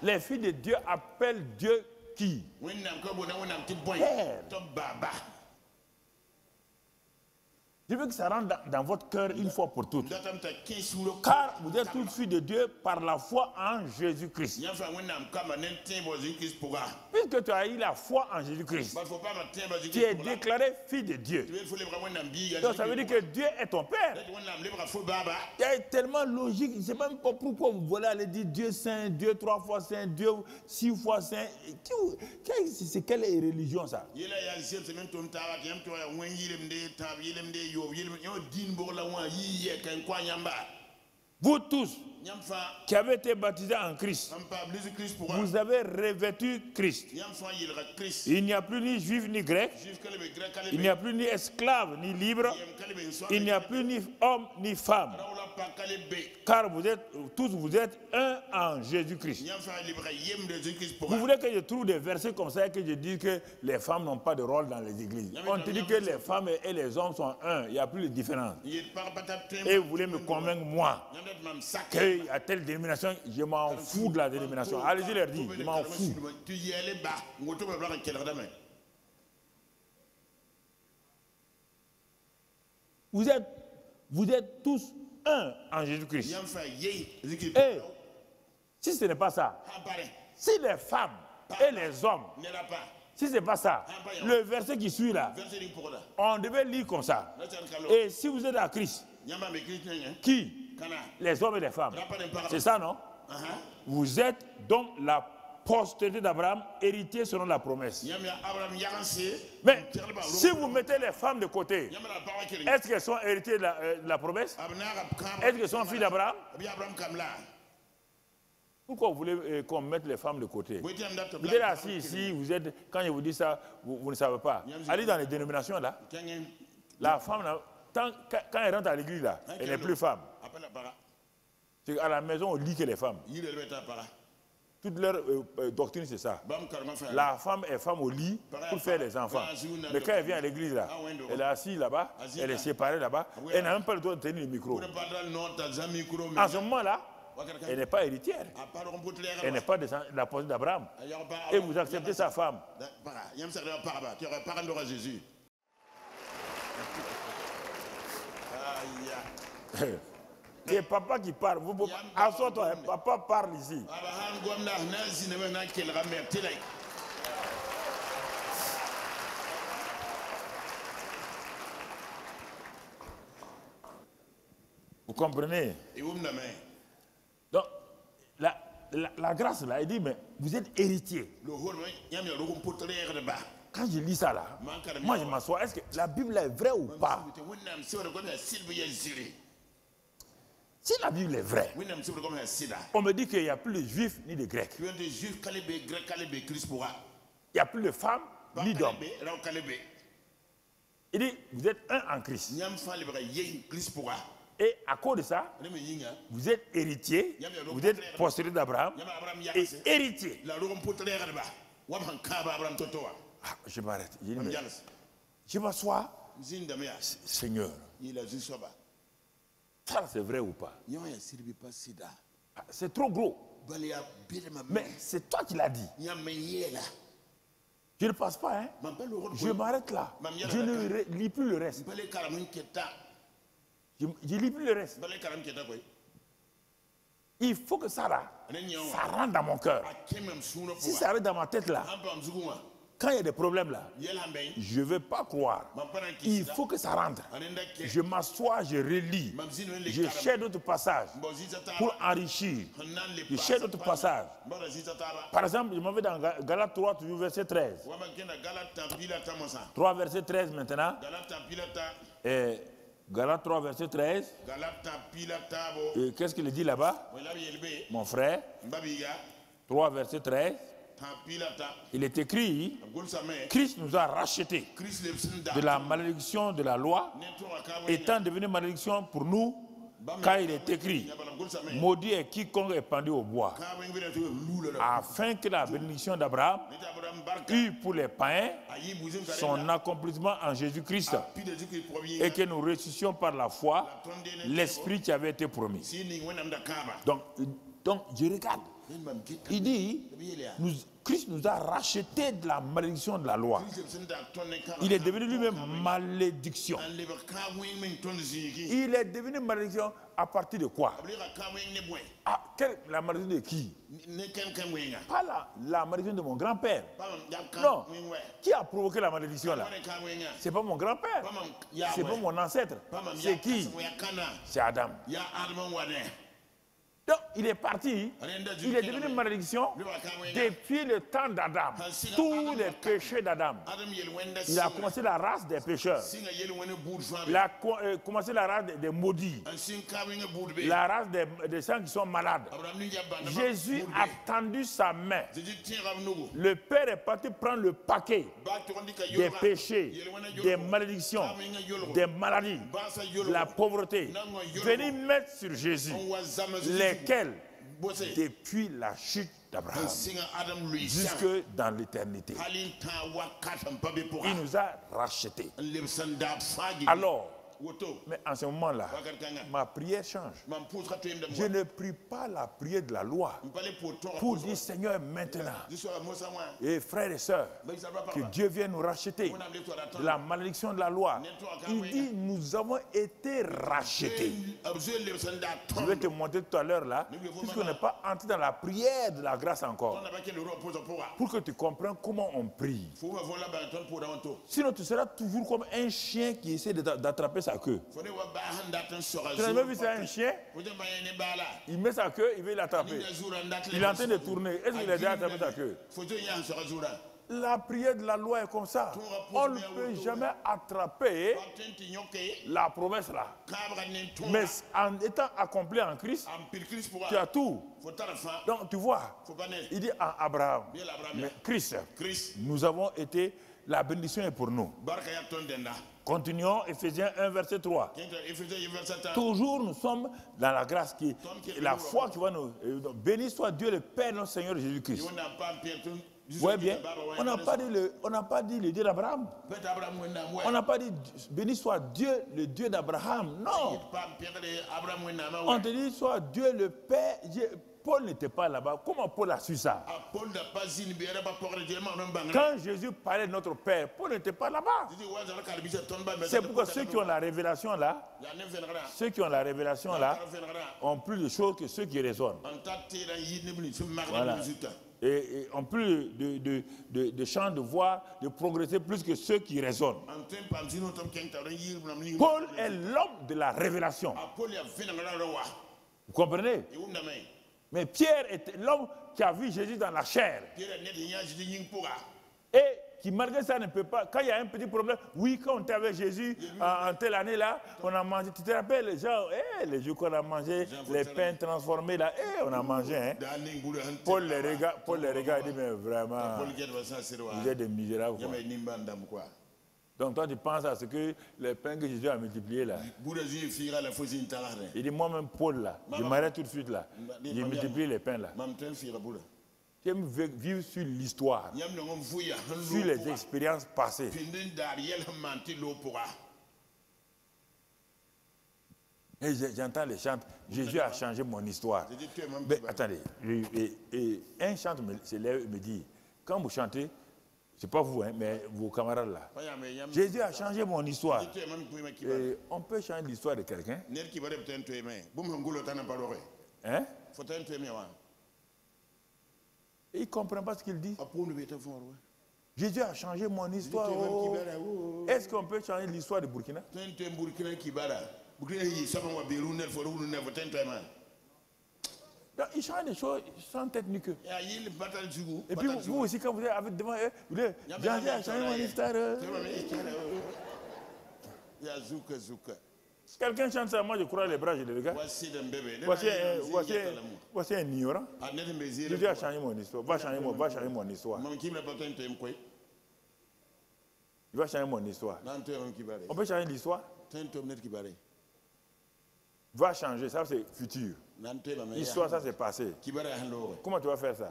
Les fils de Dieu appellent Dieu qui? Père. Je veux que ça rentre dans votre cœur une fois pour toutes. Car vous êtes tous fils de Dieu par la foi en Jésus-Christ. Puisque tu as eu la foi en Jésus-Christ, tu es déclaré fils de Dieu. Donc ça veut dire que Dieu est ton Père. C'est tellement logique. Je ne sais même pas pourquoi vous voulez aller dire Dieu saint, Dieu 3 fois saint, Dieu 6 fois saint. C'est quelle religion ça? Vous tous qui avez été baptisés en Christ, vous avez revêtu Christ. Il n'y a plus ni juif ni grec, il n'y a plus ni esclave ni libre, il n'y a plus ni homme ni femme, car vous êtes un en Jésus-Christ. Vous voulez que je trouve des versets comme ça et que je dise que les femmes n'ont pas de rôle dans les églises? On te dit que les femmes et les hommes sont un, il n'y a plus de différence. Et vous voulez me convaincre, moi, qu'à telle dénomination, je m'en fous de la dénomination. Allez-y leur dire, je m'en fous. Vous êtes tous un en Jésus-Christ. Et si ce n'est pas ça, si les femmes et les hommes, si ce n'est pas ça, le verset qui suit là, on devait lire comme ça. Et si vous êtes à Christ, qui? Les hommes et les femmes. C'est ça, non? Vous êtes donc la postérité d'Abraham, héritier selon la promesse. Mais si vous mettez les femmes de côté, est-ce qu'elles sont héritées de la promesse? Est-ce qu'elles sont filles d'Abraham? Pourquoi vous voulez qu'on mette les femmes de côté? Vous êtes assis ici, quand je vous dis ça, vous ne savez pas. Allez dans les dénominations là. La femme, quand elle rentre à l'église là, elle n'est plus femme. C'est à la maison, on lit que les femmes. Toute leur doctrine, c'est ça. La femme est femme au lit pour faire les enfants. Mais quand elle vient à l'église là, elle est assise là-bas, elle est séparée là-bas, elle n'a même pas le droit de tenir le micro. En ce moment-là, elle n'est pas héritière. Elle n'est pas de la posture d'Abraham. Et vous acceptez sa femme. C'est papa qui parle. Assois-toi, papa parle ici. Vous comprenez? Donc, la grâce là, il dit, mais vous êtes héritier. quand je lis ça là, moi je m'assois, est-ce que la Bible est vraie ou pas? Si la Bible est vraie, on me dit qu'il n'y a plus de juifs ni de grecs. Il n'y a plus de femmes ni d'hommes. Il dit, vous êtes un en Christ. Et à cause de ça, vous êtes héritier, vous êtes postérieur d'Abraham et héritier. Ah, je m'arrête. Je m'assois. Seigneur, ça c'est vrai ou pas? Ah, c'est trop gros. Mais c'est toi qui l'as dit. Je ne passe pas, hein. Je m'arrête là. Je ne lis plus le reste. Je ne lis plus le reste. Il faut que ça rentre dans mon cœur. Si ça rentre dans ma tête là, quand il y a des problèmes là, je ne vais pas croire. Il faut que ça rentre. Je m'assois, je relis. Je cherche d'autres passages pour enrichir. Je cherche d'autres passages. Par exemple, je m'en vais dans Galates 3, toujours verset 13. 3 verset 13 maintenant. Et Galates 3 verset 13. Et qu'est-ce qu'il dit là-bas? Mon frère. 3 verset 13. Il est écrit, Christ nous a rachetés de la malédiction de la loi, étant devenu malédiction pour nous, car il est écrit, maudit est quiconque est pendu au bois, afin que la bénédiction d'Abraham eût pour les païens son accomplissement en Jésus-Christ, et que nous ressuscitions par la foi l'esprit qui avait été promis. Donc je regarde. Il dit, Christ nous a rachetés de la malédiction de la loi. Il est devenu lui-même malédiction. Il est devenu malédiction à partir de quoi? Ah, la malédiction de qui? Pas la malédiction de mon grand-père. Non. Qui a provoqué la malédiction là? C'est pas mon grand-père. C'est pas mon ancêtre. C'est qui? C'est Adam. Donc, il est parti, il est devenu une malédiction depuis le temps d'Adam. Tous les péchés d'Adam. Il a commencé la race des pécheurs. Il a commencé la race des maudits. La race des gens qui sont malades. Jésus a tendu sa main. Le Père est parti prendre le paquet des péchés, des malédictions, des maladies, de la pauvreté. Venir mettre sur Jésus lesquels, depuis la chute d'Abraham jusque dans l'éternité, il nous a rachetés. Alors, mais en ce moment-là, ma prière change. Je ne prie pas la prière de la loi pour dire Seigneur maintenant, et frères et sœurs, que Dieu vienne nous racheter de la malédiction de la loi. Il dit nous avons été rachetés. Je vais te montrer tout à l'heure là, puisqu'on n'est pas entré dans la prière de la grâce encore, pour que tu comprennes comment on prie. Sinon tu seras toujours comme un chien qui essaie d'attraper sa queue. Tu n'as jamais vu ça, un chien? Il met sa queue, il veut l'attraper. Il est en train de tourner. Est-ce qu'il a déjà attrapé sa queue? La prière de la loi est comme ça. On ne peut jamais attraper la promesse là. Mais en étant accompli en Christ, tu as tout. Donc tu vois, il dit à Abraham, mais Christ, nous avons été, la bénédiction est pour nous. Continuons, Ephésiens 1, verset 3. Toujours nous sommes dans la grâce, la foi qui va nous... béni soit Dieu le Père, notre Seigneur Jésus-Christ. Vous voyez bien, on n'a pas dit le Dieu d'Abraham. On n'a pas dit béni soit Dieu, le Dieu d'Abraham. Non. On te dit soit Dieu le Père. Paul n'était pas là-bas. Comment Paul a su ça? Quand Jésus parlait de notre Père, Paul n'était pas là-bas. C'est pourquoi ceux qui ont la révélation là, ont plus de choses que ceux qui raisonnent. Voilà. Et ont plus de champs de voix, de progresser plus que ceux qui raisonnent. Paul est l'homme de la révélation. Vous comprenez? Mais Pierre était l'homme qui a vu Jésus dans la chair. Et qui malgré ça ne peut pas, quand il y a un petit problème, oui, quand on était avec Jésus en telle année là, on a mangé, tu te rappelles les gens, les jours qu'on a mangé, les pains transformés là, on a mangé, hein. Paul les regarde, il dit mais vraiment, vous êtes des misérables. Quoi. Donc toi tu penses à ce que les pains que Jésus a multipliés là. Il dit moi-même Paul là, je m'arrête tout de suite là, j'ai multiplié les pains là. J'aime vivre sur l'histoire, sur les expériences passées. Et j'entends les chants, Jésus a changé mon histoire. Mais attendez, un chant se lève et me dit, quand vous chantez, c'est pas vous, hein, mais vos camarades là. Jésus a changé mon histoire. Et on peut changer l'histoire de quelqu'un. Hein? Et il ne comprend pas ce qu'il dit. Jésus a changé mon histoire. Est-ce qu'on peut changer l'histoire de Burkina? Donc, il change des choses sans technique. Et puis vous aussi, quand vous êtes devant eux, vous dites, Jésus a changé mon histoire. Quelqu'un chante ça, moi je crois les bras, je les regarde. Voici un ignorant. Jésus a changé mon histoire. Va changer mon histoire. Il va changer mon histoire. On peut changer l'histoire? Va changer, ça c'est futur. L'histoire, ça c'est passé. Comment tu vas faire ça?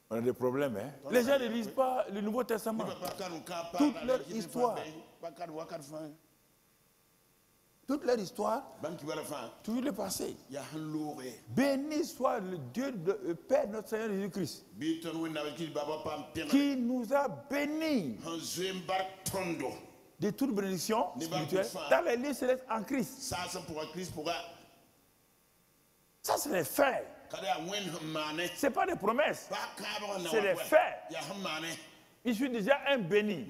On a des problèmes, hein? Les gens ne lisent pas le Nouveau Testament. Toute leur histoire. Toute leur histoire, tout le passé. Béni soit le Dieu, le Père notre Seigneur Jésus-Christ, qui nous a bénis de toute bénédiction spirituelle dans les lieux célestes en Christ. Ça, c'est les faits. Ce n'est pas des promesses, c'est des faits. Je suis déjà un béni.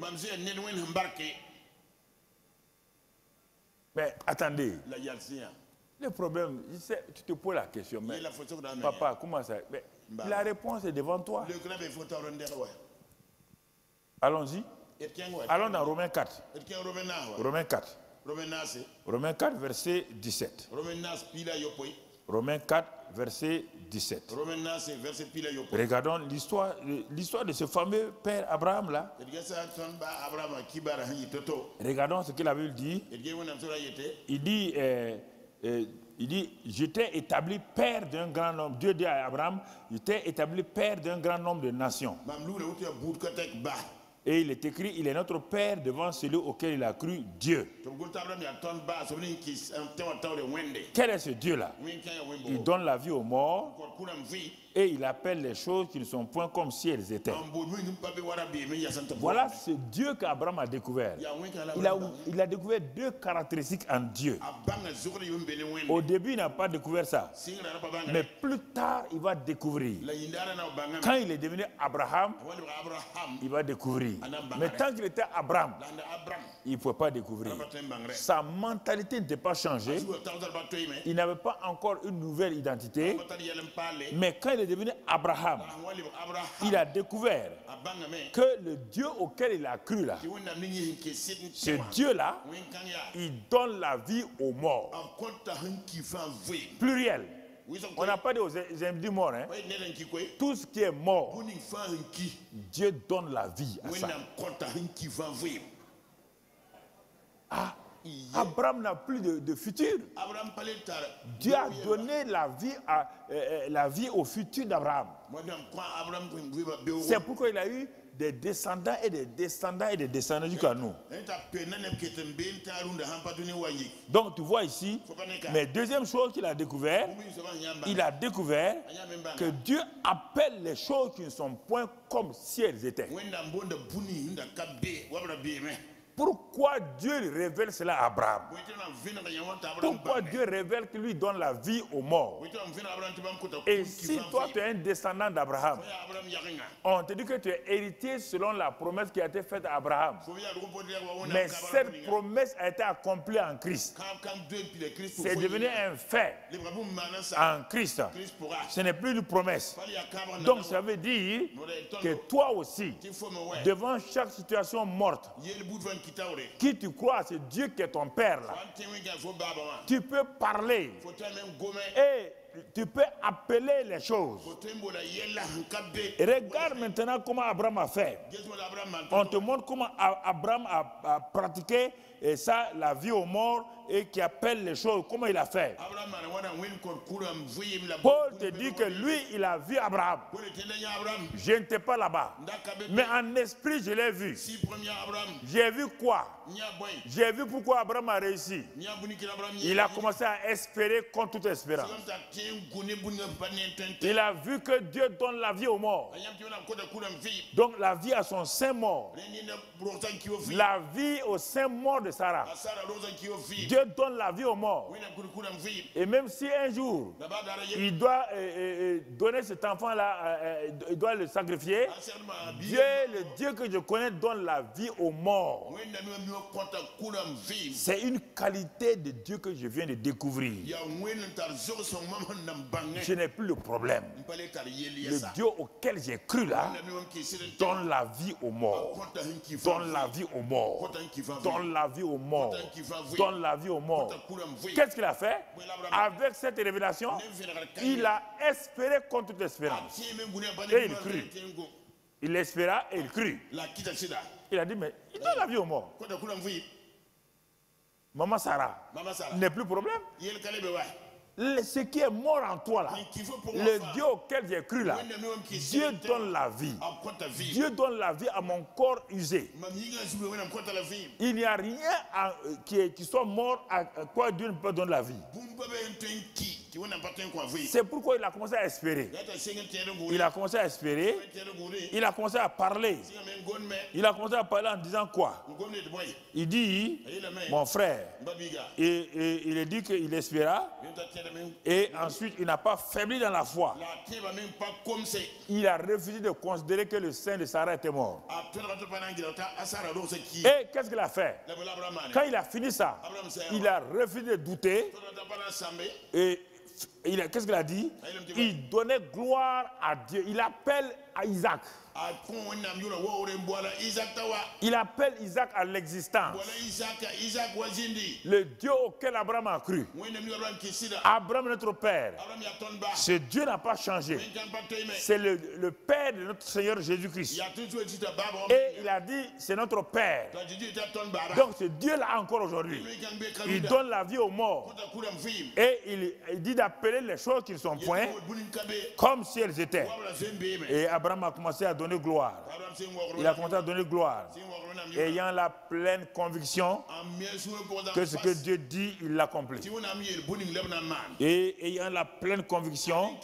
Mais attendez, le problème, tu te poses la question, mais papa, comment ça? Mais la réponse est devant toi. Allons-y. Allons dans Romains 4. Romains 4. Romains 4, verset 17. Romains 4, verset 17. Regardons l'histoire de ce fameux père Abraham là. Regardons ce que la Bible dit. Il dit, j'étais établi père d'un grand nombre. Dieu dit à Abraham, j'étais établi père d'un grand nombre de nations. Et il est écrit, il est notre Père devant celui auquel il a cru, Dieu. Quel est ce Dieu-là? Il donne la vie aux morts et il appelle les choses qui ne sont point comme si elles étaient. Voilà ce Dieu qu'Abraham a découvert. Il a découvert deux caractéristiques en Dieu. Au début, il n'a pas découvert ça. Mais plus tard, il va découvrir. Quand il est devenu Abraham, il va découvrir. Mais tant qu'il était Abraham, il ne pouvait pas découvrir. Sa mentalité n'était pas changée. Il n'avait pas encore une nouvelle identité. Mais quand il est devenu Abraham, il a découvert que le Dieu auquel il a cru là, ce Dieu-là, il donne la vie aux morts. Pluriel. On n'a pas dit aux individus morts. Hein? Tout ce qui est mort, Dieu donne la vie à ça. Ah, Abraham n'a plus de futur. Dieu a donné la vie au futur d'Abraham. C'est pourquoi il a eu des descendants et des descendants et des descendants jusqu'à nous. Donc tu vois ici, mais deuxième chose qu'il a découvert, il a découvert que Dieu appelle les choses qui ne sont point comme si elles étaient. Pourquoi Dieu révèle cela à Abraham? Pourquoi Dieu révèle qu'il lui donne la vie aux morts? Et si toi tu es un descendant d'Abraham, on te dit que tu es héritier selon la promesse qui a été faite à Abraham. Mais cette promesse a été accomplie en Christ. C'est devenu un fait en Christ. Ce n'est plus une promesse. Donc ça veut dire que toi aussi, devant chaque situation morte, qui tu crois, c'est Dieu qui est ton père là. Tu peux parler et tu peux appeler les choses. Et regarde maintenant comment Abraham a fait. On te montre comment Abraham a pratiqué et ça, la vie aux morts et qui appelle les choses, comment il a fait. Paul te dit que lui, il a vu Abraham. Je n'étais pas là-bas. Mais en esprit, je l'ai vu. J'ai vu quoi? J'ai vu pourquoi Abraham a réussi. Il a commencé à espérer contre toute espérance. Il a vu que Dieu donne la vie aux morts. Donc la vie à son sein mort. La vie au sein mort de Sarah. Dieu donne la vie aux morts. Et même si un jour, il doit donner cet enfant-là, il doit le sacrifier, Dieu, le Dieu que je connais, donne la vie aux morts. C'est une qualité de Dieu que je viens de découvrir. Je n'ai plus le problème. Le Dieu auquel j'ai cru là, donne la vie aux morts. Donne la vie aux morts. Donne la vie aux morts. Donne la vie aux morts. Qu'est-ce qu'il a fait? Avec cette révélation, il a espéré contre toute espérance. Et il crut. Il espéra et il crut. Il a dit, mais il donne la vie aux morts. Maman Sarah, n'est plus problème. Ce qui est mort en toi là, le Dieu auquel j'ai cru là, Dieu donne la vie. Dieu donne la vie à mon corps usé. Il n'y a rien qui soit mort à quoi Dieu ne peut donner la vie. C'est pourquoi il a commencé à espérer. Il a commencé à espérer. Il a commencé à parler. Il a commencé à parler en disant quoi? Il dit, mon frère, et il a dit qu'il espéra. Et ensuite, il n'a pas faibli dans la foi. Il a refusé de considérer que le sein de Sarah était mort. Et qu'est-ce qu'il a fait? Quand il a fini ça, il a refusé de douter. Et qu'est-ce qu'il a dit? Il donnait gloire à Dieu. Il appelle à Isaac. Il appelle Isaac à l'existence. Le Dieu auquel Abraham a cru. Abraham, notre père. Ce Dieu n'a pas changé. C'est le Père de notre Seigneur Jésus-Christ. Et il a dit, c'est notre Père. Donc ce Dieu-là encore aujourd'hui, il donne la vie aux morts. Et il dit d'appeler les choses qui ne sont point comme si elles étaient. Et Abraham a commencé à donner gloire. Il a commencé à donner gloire. Ayant la pleine conviction que ce que Dieu dit, il l'accomplit. Et ayant la pleine conviction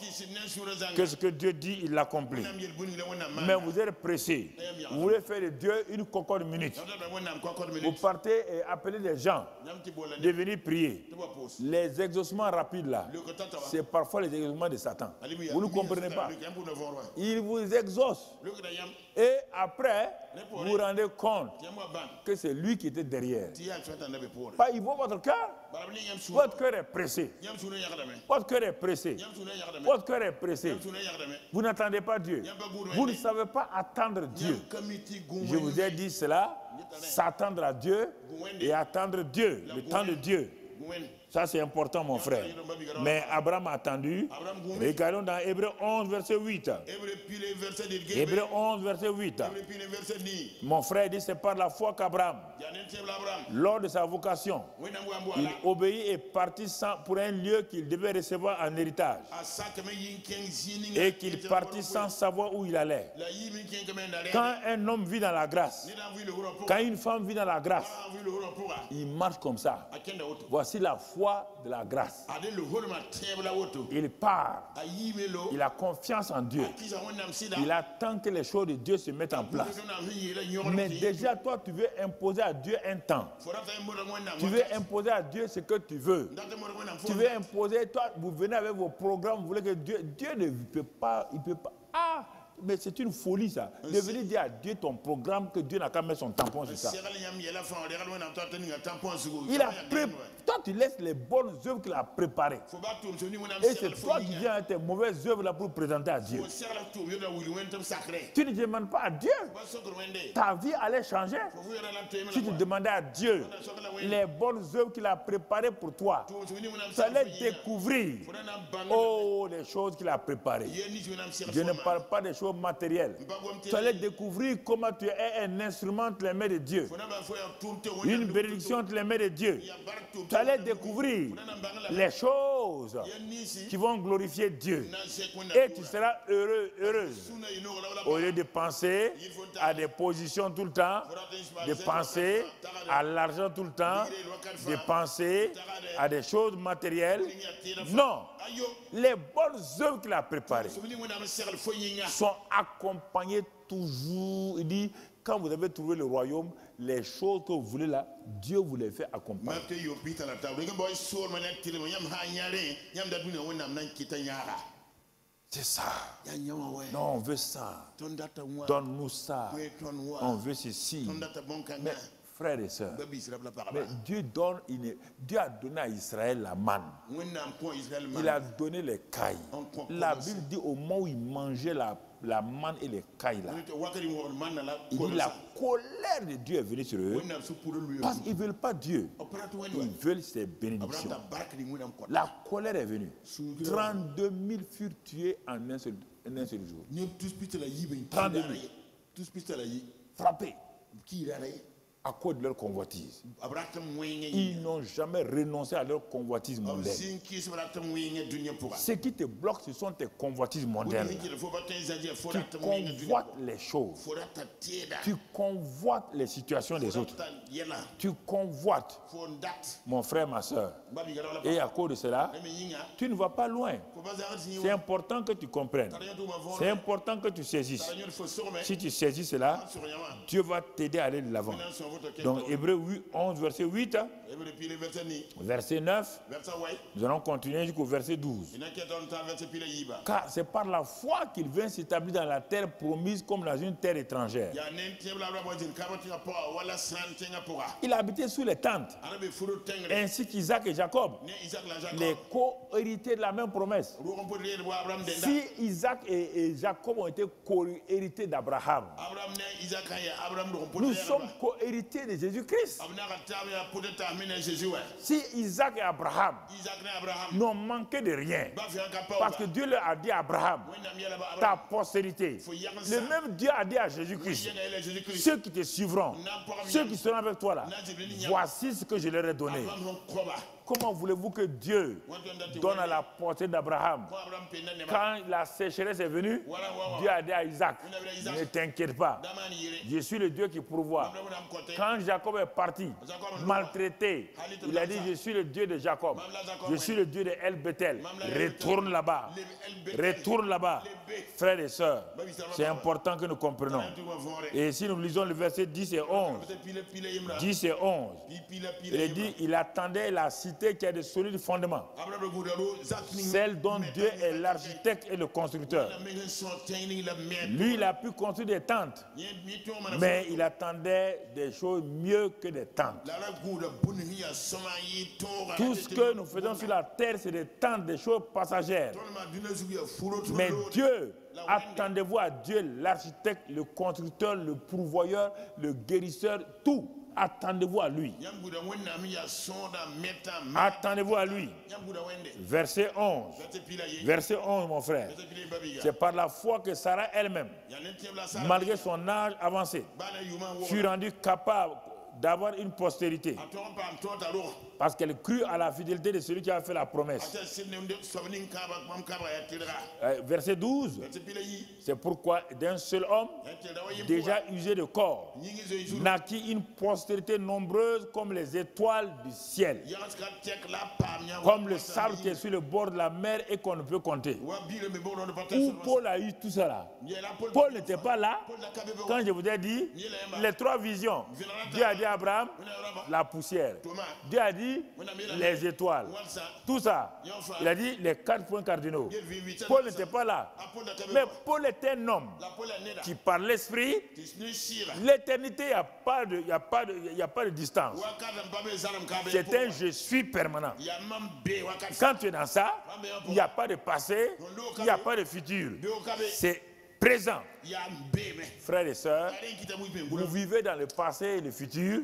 que ce que Dieu dit, il l'accomplit. Mais vous êtes pressé. Vous voulez faire de Dieu une cocotte minute. Vous partez et appelez des gens de venir prier. Les exaucements rapides là, c'est parfois les exaucements de Satan. Vous ne comprenez pas. Il vous exauce. Et après, vous vous rendez compte que c'est lui qui était derrière. Pas, il vaut votre cœur. Votre cœur est pressé. Votre cœur est pressé. Votre cœur est pressé. Vous n'attendez pas Dieu. Vous ne savez pas attendre Dieu. Je vous ai dit cela, s'attendre à Dieu et attendre Dieu, le temps de Dieu. Ça c'est important mon frère. Mais Abraham a attendu. Regardons dans Hébreux 11 verset 8. Hébreux 11 verset 8. Mon frère dit c'est par la foi qu'Abraham, lors de sa vocation, il obéit et partit pour un lieu qu'il devait recevoir en héritage. Et qu'il partit sans savoir où il allait. Quand un homme vit dans la grâce, quand une femme vit dans la grâce, il marche comme ça. Voici la foi foi de la grâce. ade le hol ma tebla woto Il part. ayime lo Il a confiance en Dieu. kisa wonnam sida Il attend que les choses de Dieu se mettent en place. Mais déjà, toi, tu veux imposer à Dieu un temps. Tu veux imposer à Dieu ce que tu veux. Tu veux imposer, toi, vous venez avec vos programmes, vous voulez que Dieu ne peut pas, il peut pas. Ah, mais c'est une folie ça. De venir dire à Dieu ton programme que Dieu n'a qu'à mettre son tampon sur ça. Il a toi, tu laisses les bonnes œuvres qu'il a préparées. Et c'est toi qui viens avec tes mauvaises œuvres là pour présenter à Dieu. Tu ne demandes pas à Dieu. Ta vie allait changer. Si tu demandais à Dieu les bonnes œuvres qu'il a préparées pour toi, tu allais découvrir les choses qu'il a préparées. Je ne parle pas des choses matérielles. Tu allais découvrir comment tu es un instrument entre les mains de Dieu. Une bénédiction entre les mains de Dieu. Tu allais découvrir les choses qui vont glorifier Dieu. Et tu seras heureux, heureuse. Au lieu de penser à des positions tout le temps, de penser à l'argent tout le temps, de penser à des choses matérielles. Non. Les bonnes œuvres qu'il a préparées sont accompagnées toujours. Il dit, quand vous avez trouvé le royaume, les choses que vous voulez là, Dieu vous les fait accompagner. C'est ça. Non, on veut ça. Donne-nous ça. On veut ceci. Mais, frères et sœurs, mais Dieu a donné à Israël la manne. Il a donné les cailles. La Bible dit au moment où il mangeait la manne et les cailles là, il dit la colère de Dieu est venue sur eux parce qu'ils ne veulent pas Dieu. Ils veulent ses bénédictions. La colère est venue. 32 000 furent tués en un seul jour. 32 000 frappés à cause de leur convoitise. Ils n'ont jamais renoncé à leur convoitise mondaine. Ce qui te bloque, ce sont tes convoitises mondaines. Tu convoites les choses. Tu convoites les situations des autres. Tu convoites, mon frère, ma soeur. Et à cause de cela, tu ne vas pas loin. C'est important que tu comprennes. C'est important que tu saisisses. Si tu saisis cela, Dieu va t'aider à aller de l'avant. Donc, Hébreux 11, verset 8, verset 9, nous allons continuer jusqu'au verset 12. Car c'est par la foi qu'il vient s'établir dans la terre promise comme dans une terre étrangère. Il a habité sous les tentes, ainsi qu'Isaac et Jacob, les co-héritiers de la même promesse. Si Isaac et Jacob ont été co-héritiers d'Abraham, nous sommes co-héritiers de Jésus-Christ. Si Isaac et Abraham n'ont manqué de rien, parce que Dieu leur a dit à Abraham, ta postérité, le même Dieu a dit à Jésus-Christ, ceux qui te suivront, ceux qui seront avec toi là, voici ce que je leur ai donné. Comment voulez-vous que Dieu donne à la portée d'Abraham? Quand la sécheresse est venue, Dieu a dit à Isaac, ne t'inquiète pas, je suis le Dieu qui pourvoit. Quand Jacob est parti, maltraité, il a dit, je suis le Dieu de Jacob, je suis le Dieu de El Bethel, retourne là-bas, retourne là-bas. Frères et sœurs, c'est important que nous comprenions. Et si nous lisons le verset 10 et 11, 10 et 11, il dit, il attendait la cité qui a de solides fondements, celle dont Dieu est l'architecte et le constructeur. Lui, il a pu construire des tentes, mais il attendait des choses mieux que des tentes. Tout ce que nous faisons sur la terre, c'est des tentes, des choses passagères. Mais Dieu, attendez-vous à Dieu, l'architecte, le constructeur, le pourvoyeur, le guérisseur, tout. Attendez-vous à lui. Attendez-vous à lui. Verset 11. Verset 11, mon frère. C'est par la foi que Sarah elle-même, malgré son âge avancé, fut rendue capable d'avoir une postérité. Parce qu'elle crut à la fidélité de celui qui a fait la promesse. Verset 12. C'est pourquoi d'un seul homme, déjà usé de corps, naquit une postérité nombreuse comme les étoiles du ciel, comme le sable qui est sur le bord de la mer et qu'on ne peut compter. Où Paul a eu tout ça là. Paul n'était pas là quand je vous ai dit les trois visions. Dieu a dit à Abraham, la poussière. Dieu a dit les étoiles. Tout ça. Il a dit les 4 points cardinaux. Paul n'était pas là. Mais Paul était un homme qui, par l'esprit, l'éternité, il n'y a pas de distance. C'est un je suis permanent. Quand tu es dans ça, il n'y a pas de passé, il n'y a pas de futur. C'est présent. Frères et sœurs, vous vivez dans le passé et le futur,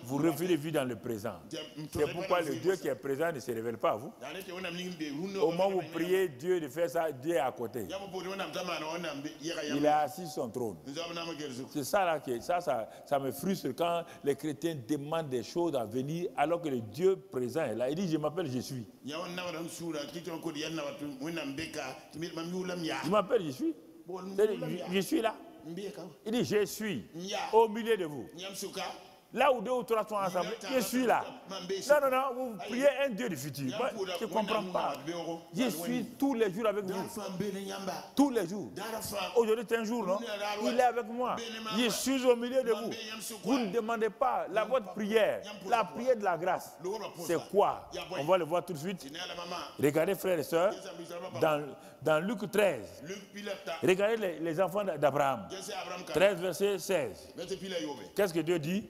vous refusez de vivre dans le présent. C'est pourquoi le Dieu qui est présent ne se révèle pas à vous. Au moment où vous priez Dieu de faire ça, Dieu est à côté. Il est assis sur son trône. C'est ça là que ça me frustre quand les chrétiens demandent des choses à venir alors que le Dieu présent est là. Il dit je m'appelle je suis. Je m'appelle je suis. Je suis là. Il dit je suis au milieu de vous. Là où 2 ou 3 sont ensemble, je suis là. Non, vous priez un Dieu du futur. Moi, je ne comprends pas. Je suis tous les jours avec vous. Tous les jours. Aujourd'hui, c'est un jour, non? Il est avec moi. Je suis au milieu de vous. Vous ne demandez pas votre prière, la prière de la grâce. C'est quoi? On va le voir tout de suite. Regardez, frères et sœurs, dans Luc 13. Regardez les enfants d'Abraham. 13, verset 16. Qu'est-ce que Dieu dit?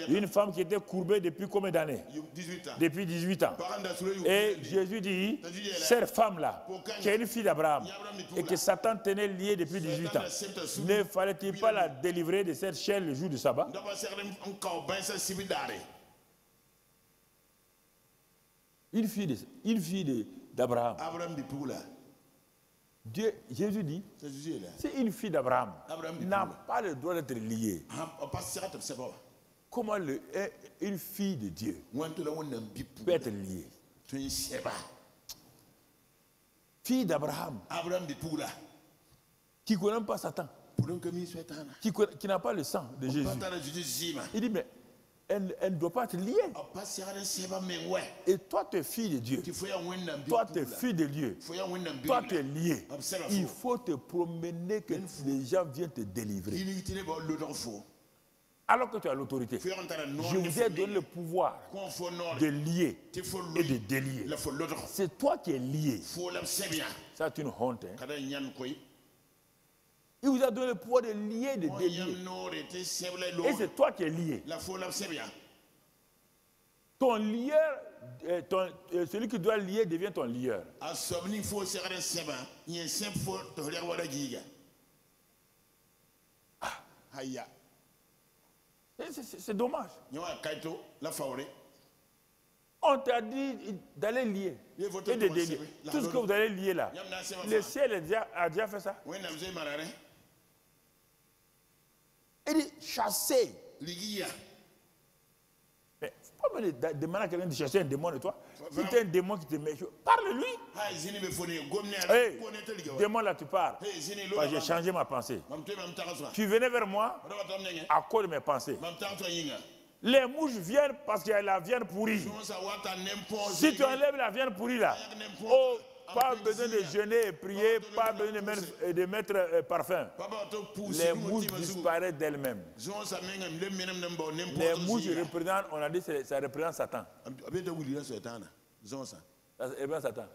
Une femme qui était courbée depuis combien d'années? Depuis 18 ans. Et Jésus dit, cette femme-là, qui est une fille d'Abraham, et que Satan tenait liée depuis 18 ans, ne fallait-il pas la délivrer de cette chaîne le jour du sabbat? Une fille d'Abraham. Jésus dit, c'est une fille d'Abraham, n'a pas le droit d'être liée. Comment une fille de Dieu peut être liée? Fille d'Abraham, qui ne connaît pas Satan, qui n'a pas le sang de Jésus. Il dit, mais elle ne doit pas être liée. Et toi, tu es fille de Dieu. Toi, tu es fille de Dieu. Toi, tu es lié. Il faut te promener que les gens viennent te délivrer. Alors que tu as l'autorité, je vous ai donné le pouvoir de lier et de délier. C'est toi qui es lié. Ça, c'est une honte. Hein? Il vous a donné le pouvoir de lier et de délier. Et c'est toi qui es lié. Ton lieur, celui qui doit lier devient ton lieur. C'est dommage. On t'a dit d'aller lier et de délier. Tout ce que vous allez lier là, le ciel a déjà fait ça. Il dit chasser. Mais faut pas me demander à quelqu'un de chasser un démon de toi. Si tu es un démon qui te met, parle-lui. Hey, démon là, tu parles. J'ai changé ma pensée. Tu venais vers moi à cause de mes pensées. Les mouches viennent parce qu'il y a la viande pourrie. Si tu enlèves la viande pourrie là, pas besoin de jeûner et prier, pas besoin de mettre parfum. Les mouches disparaissent d'elles-mêmes. Les mouches représentent, on a dit que ça représente Satan. Ça représente Satan.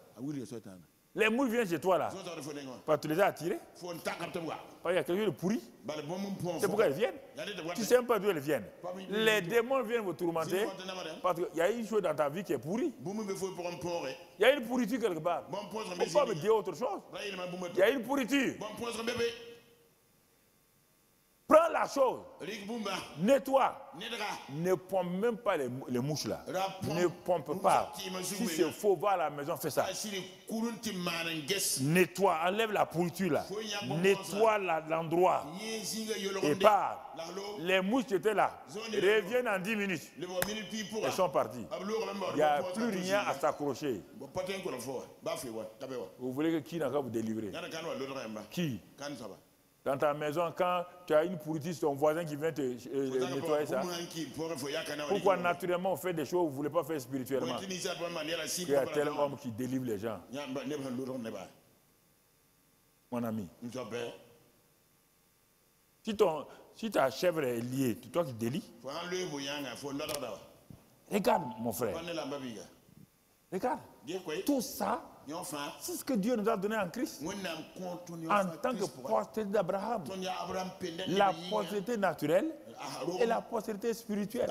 Les mouches viennent chez toi là. Parce que tu les as attirés. Parce qu'il y a quelque chose de pourri. C'est pourquoi elles viennent. Tu ne sais même pas d'où elles viennent. Les démons viennent vous tourmenter. Parce qu'il y a une chose dans ta vie qui est pourrie. Il y a une pourriture quelque part. Il ne faut pas me dire autre chose. Il y a une pourriture. Prends la chose, rik bumba nettoie. nedra Ne pompe même pas les mouches là. Rapon. Ne pompe pas. Si c'est faux, va à la maison, fais ça. asiri kurunti manan ges Nettoie, enlève la pourriture là. Nettoie l'endroit. ni zinga Et yolonde pars. la lo Les mouches qui étaient là reviennent en 10 minutes. le bo minute pi pour Elles sont parties. Il n'y a plus rien à s'accrocher. bo paten ko la fo ba fi wa tabe wa Vous voulez que qui n'a qu'à vous délivrer? yana kan wa lo remba Qui? kan saba Dans ta maison, quand tu as une pourriture, c'est ton voisin qui vient te nettoyer ça. Pourquoi naturellement on fait des choses que vous ne voulez pas faire spirituellement? Il y a tel homme qui délivre les gens. Mon ami. Si ta chèvre est liée, c'est toi qui délie. Regarde mon frère. Regarde. Tout ça, c'est ce que Dieu nous a donné en Christ. En tant que postérité d'Abraham. La postérité naturelle et la postérité spirituelle.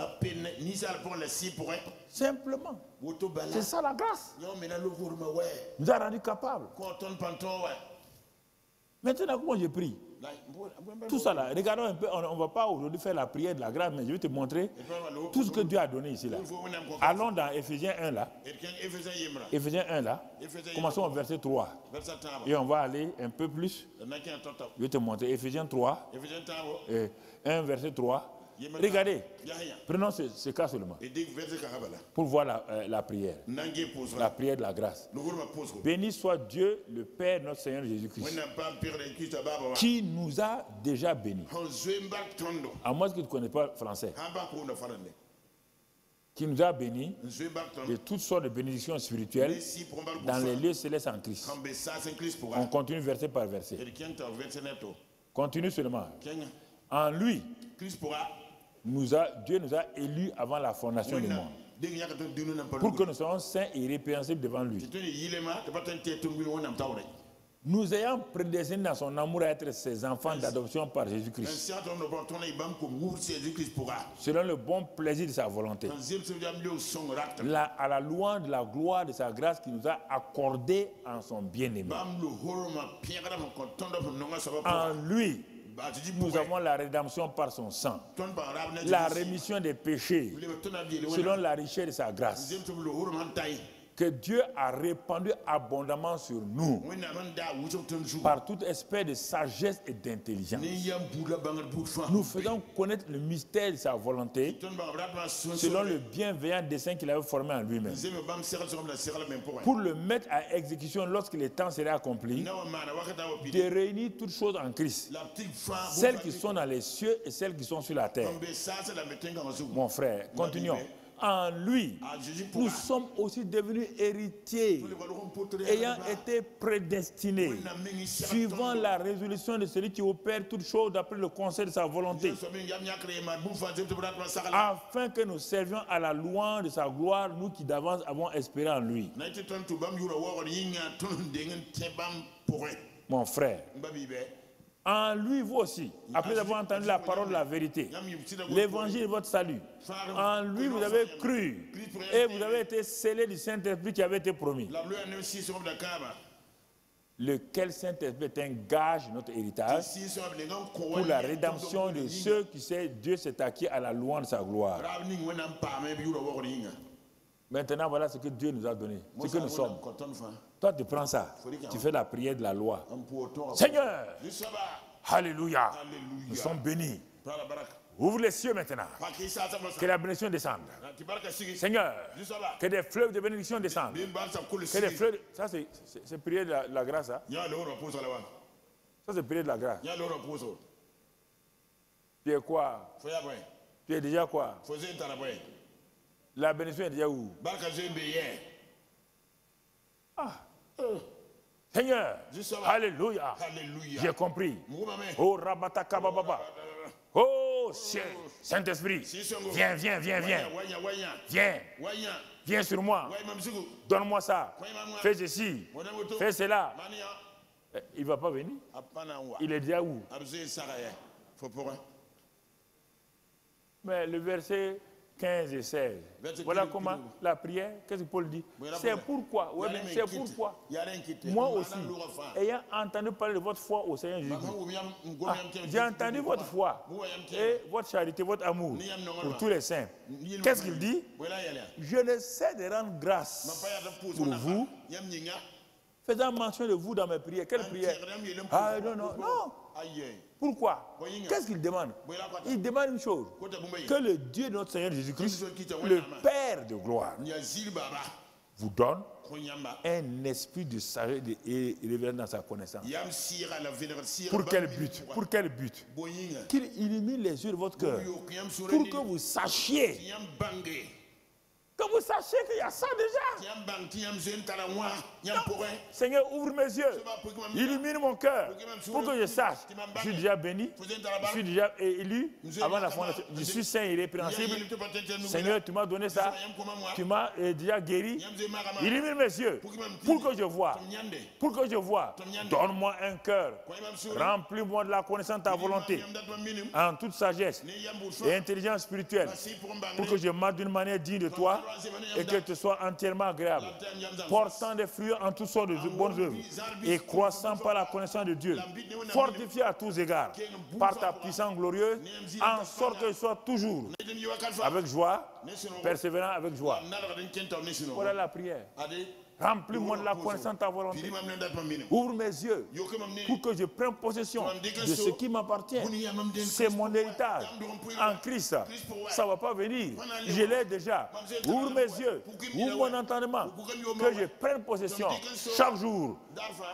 Simplement. C'est ça la grâce. Nous a rendu capables. Maintenant, comment je prie? Tout ça là, regardons un peu, on ne va pas aujourd'hui faire la prière de la grâce, mais je vais te montrer tout ce que Dieu a donné ici là. Allons dans Éphésiens 1 là. Éphésiens 1 là. Commençons au verset 3. Et on va aller un peu plus. Je vais te montrer Éphésiens 3. 1 verset 3. Regardez, prenons ce cas seulement pour voir la prière. La prière de la grâce. Béni soit Dieu, le Père, notre Seigneur Jésus-Christ, qui nous a déjà bénis. À moins que tu ne connais pas le français. Qui nous a bénis de toutes sortes de bénédictions spirituelles dans les lieux célestes en Christ. On continue verset par verset. Continue seulement. En lui, Dieu nous a élus avant la fondation du monde, pour que nous soyons saints et irrépréhensibles devant lui. Nous ayons prédestiné dans son amour à être ses enfants d'adoption par Jésus-Christ, selon le bon plaisir de sa volonté, à la louange de la gloire de sa grâce qui nous a accordé en son bien-aimé. En lui, nous avons la rédemption par son sang, la rémission des péchés, selon la richesse de sa grâce, que Dieu a répandu abondamment sur nous, par toute espèce de sagesse et d'intelligence. Nous faisons connaître le mystère de sa volonté, selon le bienveillant dessein qu'il avait formé en lui-même, pour le mettre à exécution lorsque le temps serait accompli, de réunir toutes choses en Christ, celles qui sont dans les cieux et celles qui sont sur la terre. Mon frère, continuons. En lui, nous sommes aussi devenus héritiers, ayant été prédestinés, suivant la résolution de celui qui opère toutes choses d'après le conseil de sa volonté, afin que nous servions à la louange de sa gloire, nous qui d'avance avons espéré en lui. Mon frère, en lui, vous aussi, après avoir entendu la parole de la vérité, l'évangile de votre salut, en lui vous avez cru et vous avez été scellés du Saint-Esprit qui avait été promis. Lequel Saint-Esprit est un gage de notre héritage pour la rédemption de ceux qui Dieu s'est acquis à la louange de sa gloire. Maintenant, voilà ce que Dieu nous a donné, ce que nous sommes. Toi, tu prends ça, tu fais la prière de la loi. Seigneur, alléluia, nous sommes bénis. Ouvre les cieux maintenant, que la bénédiction descende. Seigneur, que des fleuves de bénédiction descendent. Que des fleuves ça, c'est prière de la grâce. Ça, c'est prière de la grâce. Tu es quoi? Tu es déjà quoi? La bénédiction est déjà où? Ah. Seigneur, alléluia. J'ai compris. Oh, Rabataka Baba. Oh, Saint-Esprit, viens, viens, viens, viens. Viens, viens sur moi. Donne-moi ça. Fais ceci. Fais cela. Il ne va pas venir. Il est déjà où? Mais le verset 15 et 16. Voilà comment la prière, qu'est-ce que Paul dit? C'est pourquoi, ouais, c'est pourquoi, moi aussi, ayant entendu parler de votre foi au Seigneur Jésus, j'ai entendu votre foi et votre charité, votre amour pour tous les saints. Qu'est-ce qu'il dit? Je ne sais de rendre grâce pour vous, faisant mention de vous dans mes prières. Quelle prière? Ah non, non, non. Pourquoi? Qu'est-ce qu'il demande? Il demande une chose, que le Dieu de notre Seigneur Jésus-Christ, le Père de gloire, vous donne un esprit de sagesse et révélation dans sa connaissance. Pour quel but? Pour quel but? Qu'il illumine les yeux de votre cœur, pour que vous sachiez. Que vous sachiez qu'il y a ça déjà. Non. Seigneur, ouvre mes yeux. Illumine mon cœur. Pour que je sache. Je suis déjà béni. Je suis déjà élu avant la fondation. Je suis saint et irrépréhensible. Seigneur, tu m'as donné ça. Tu m'as déjà guéri. Illumine mes yeux. Pour que je vois. Pour que je vois. Donne-moi un cœur. Remplis-moi de la connaissance de ta volonté. En toute sagesse et intelligence spirituelle. Pour que je marche d'une manière digne de toi. Et que tu sois entièrement agréable, portant des fruits en toutes sortes de bonnes œuvres et croissant par la connaissance de Dieu, fortifié à tous égards par ta puissance glorieuse, en sorte que je sois toujours avec joie, persévérant avec joie. Voilà la prière. Remplis-moi de la connaissance de ta volonté. Ouvre mes yeux pour que je prenne possession de ce qui m'appartient. C'est mon héritage. En Christ, ça ne va pas venir. Je l'ai déjà. Ouvre mes yeux. Ouvre mon entendement. Que je prenne possession chaque jour.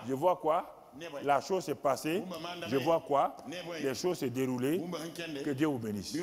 Je vois quoi? La chose s'est passée. Je vois quoi? Les choses se déroulent. Que Dieu vous bénisse.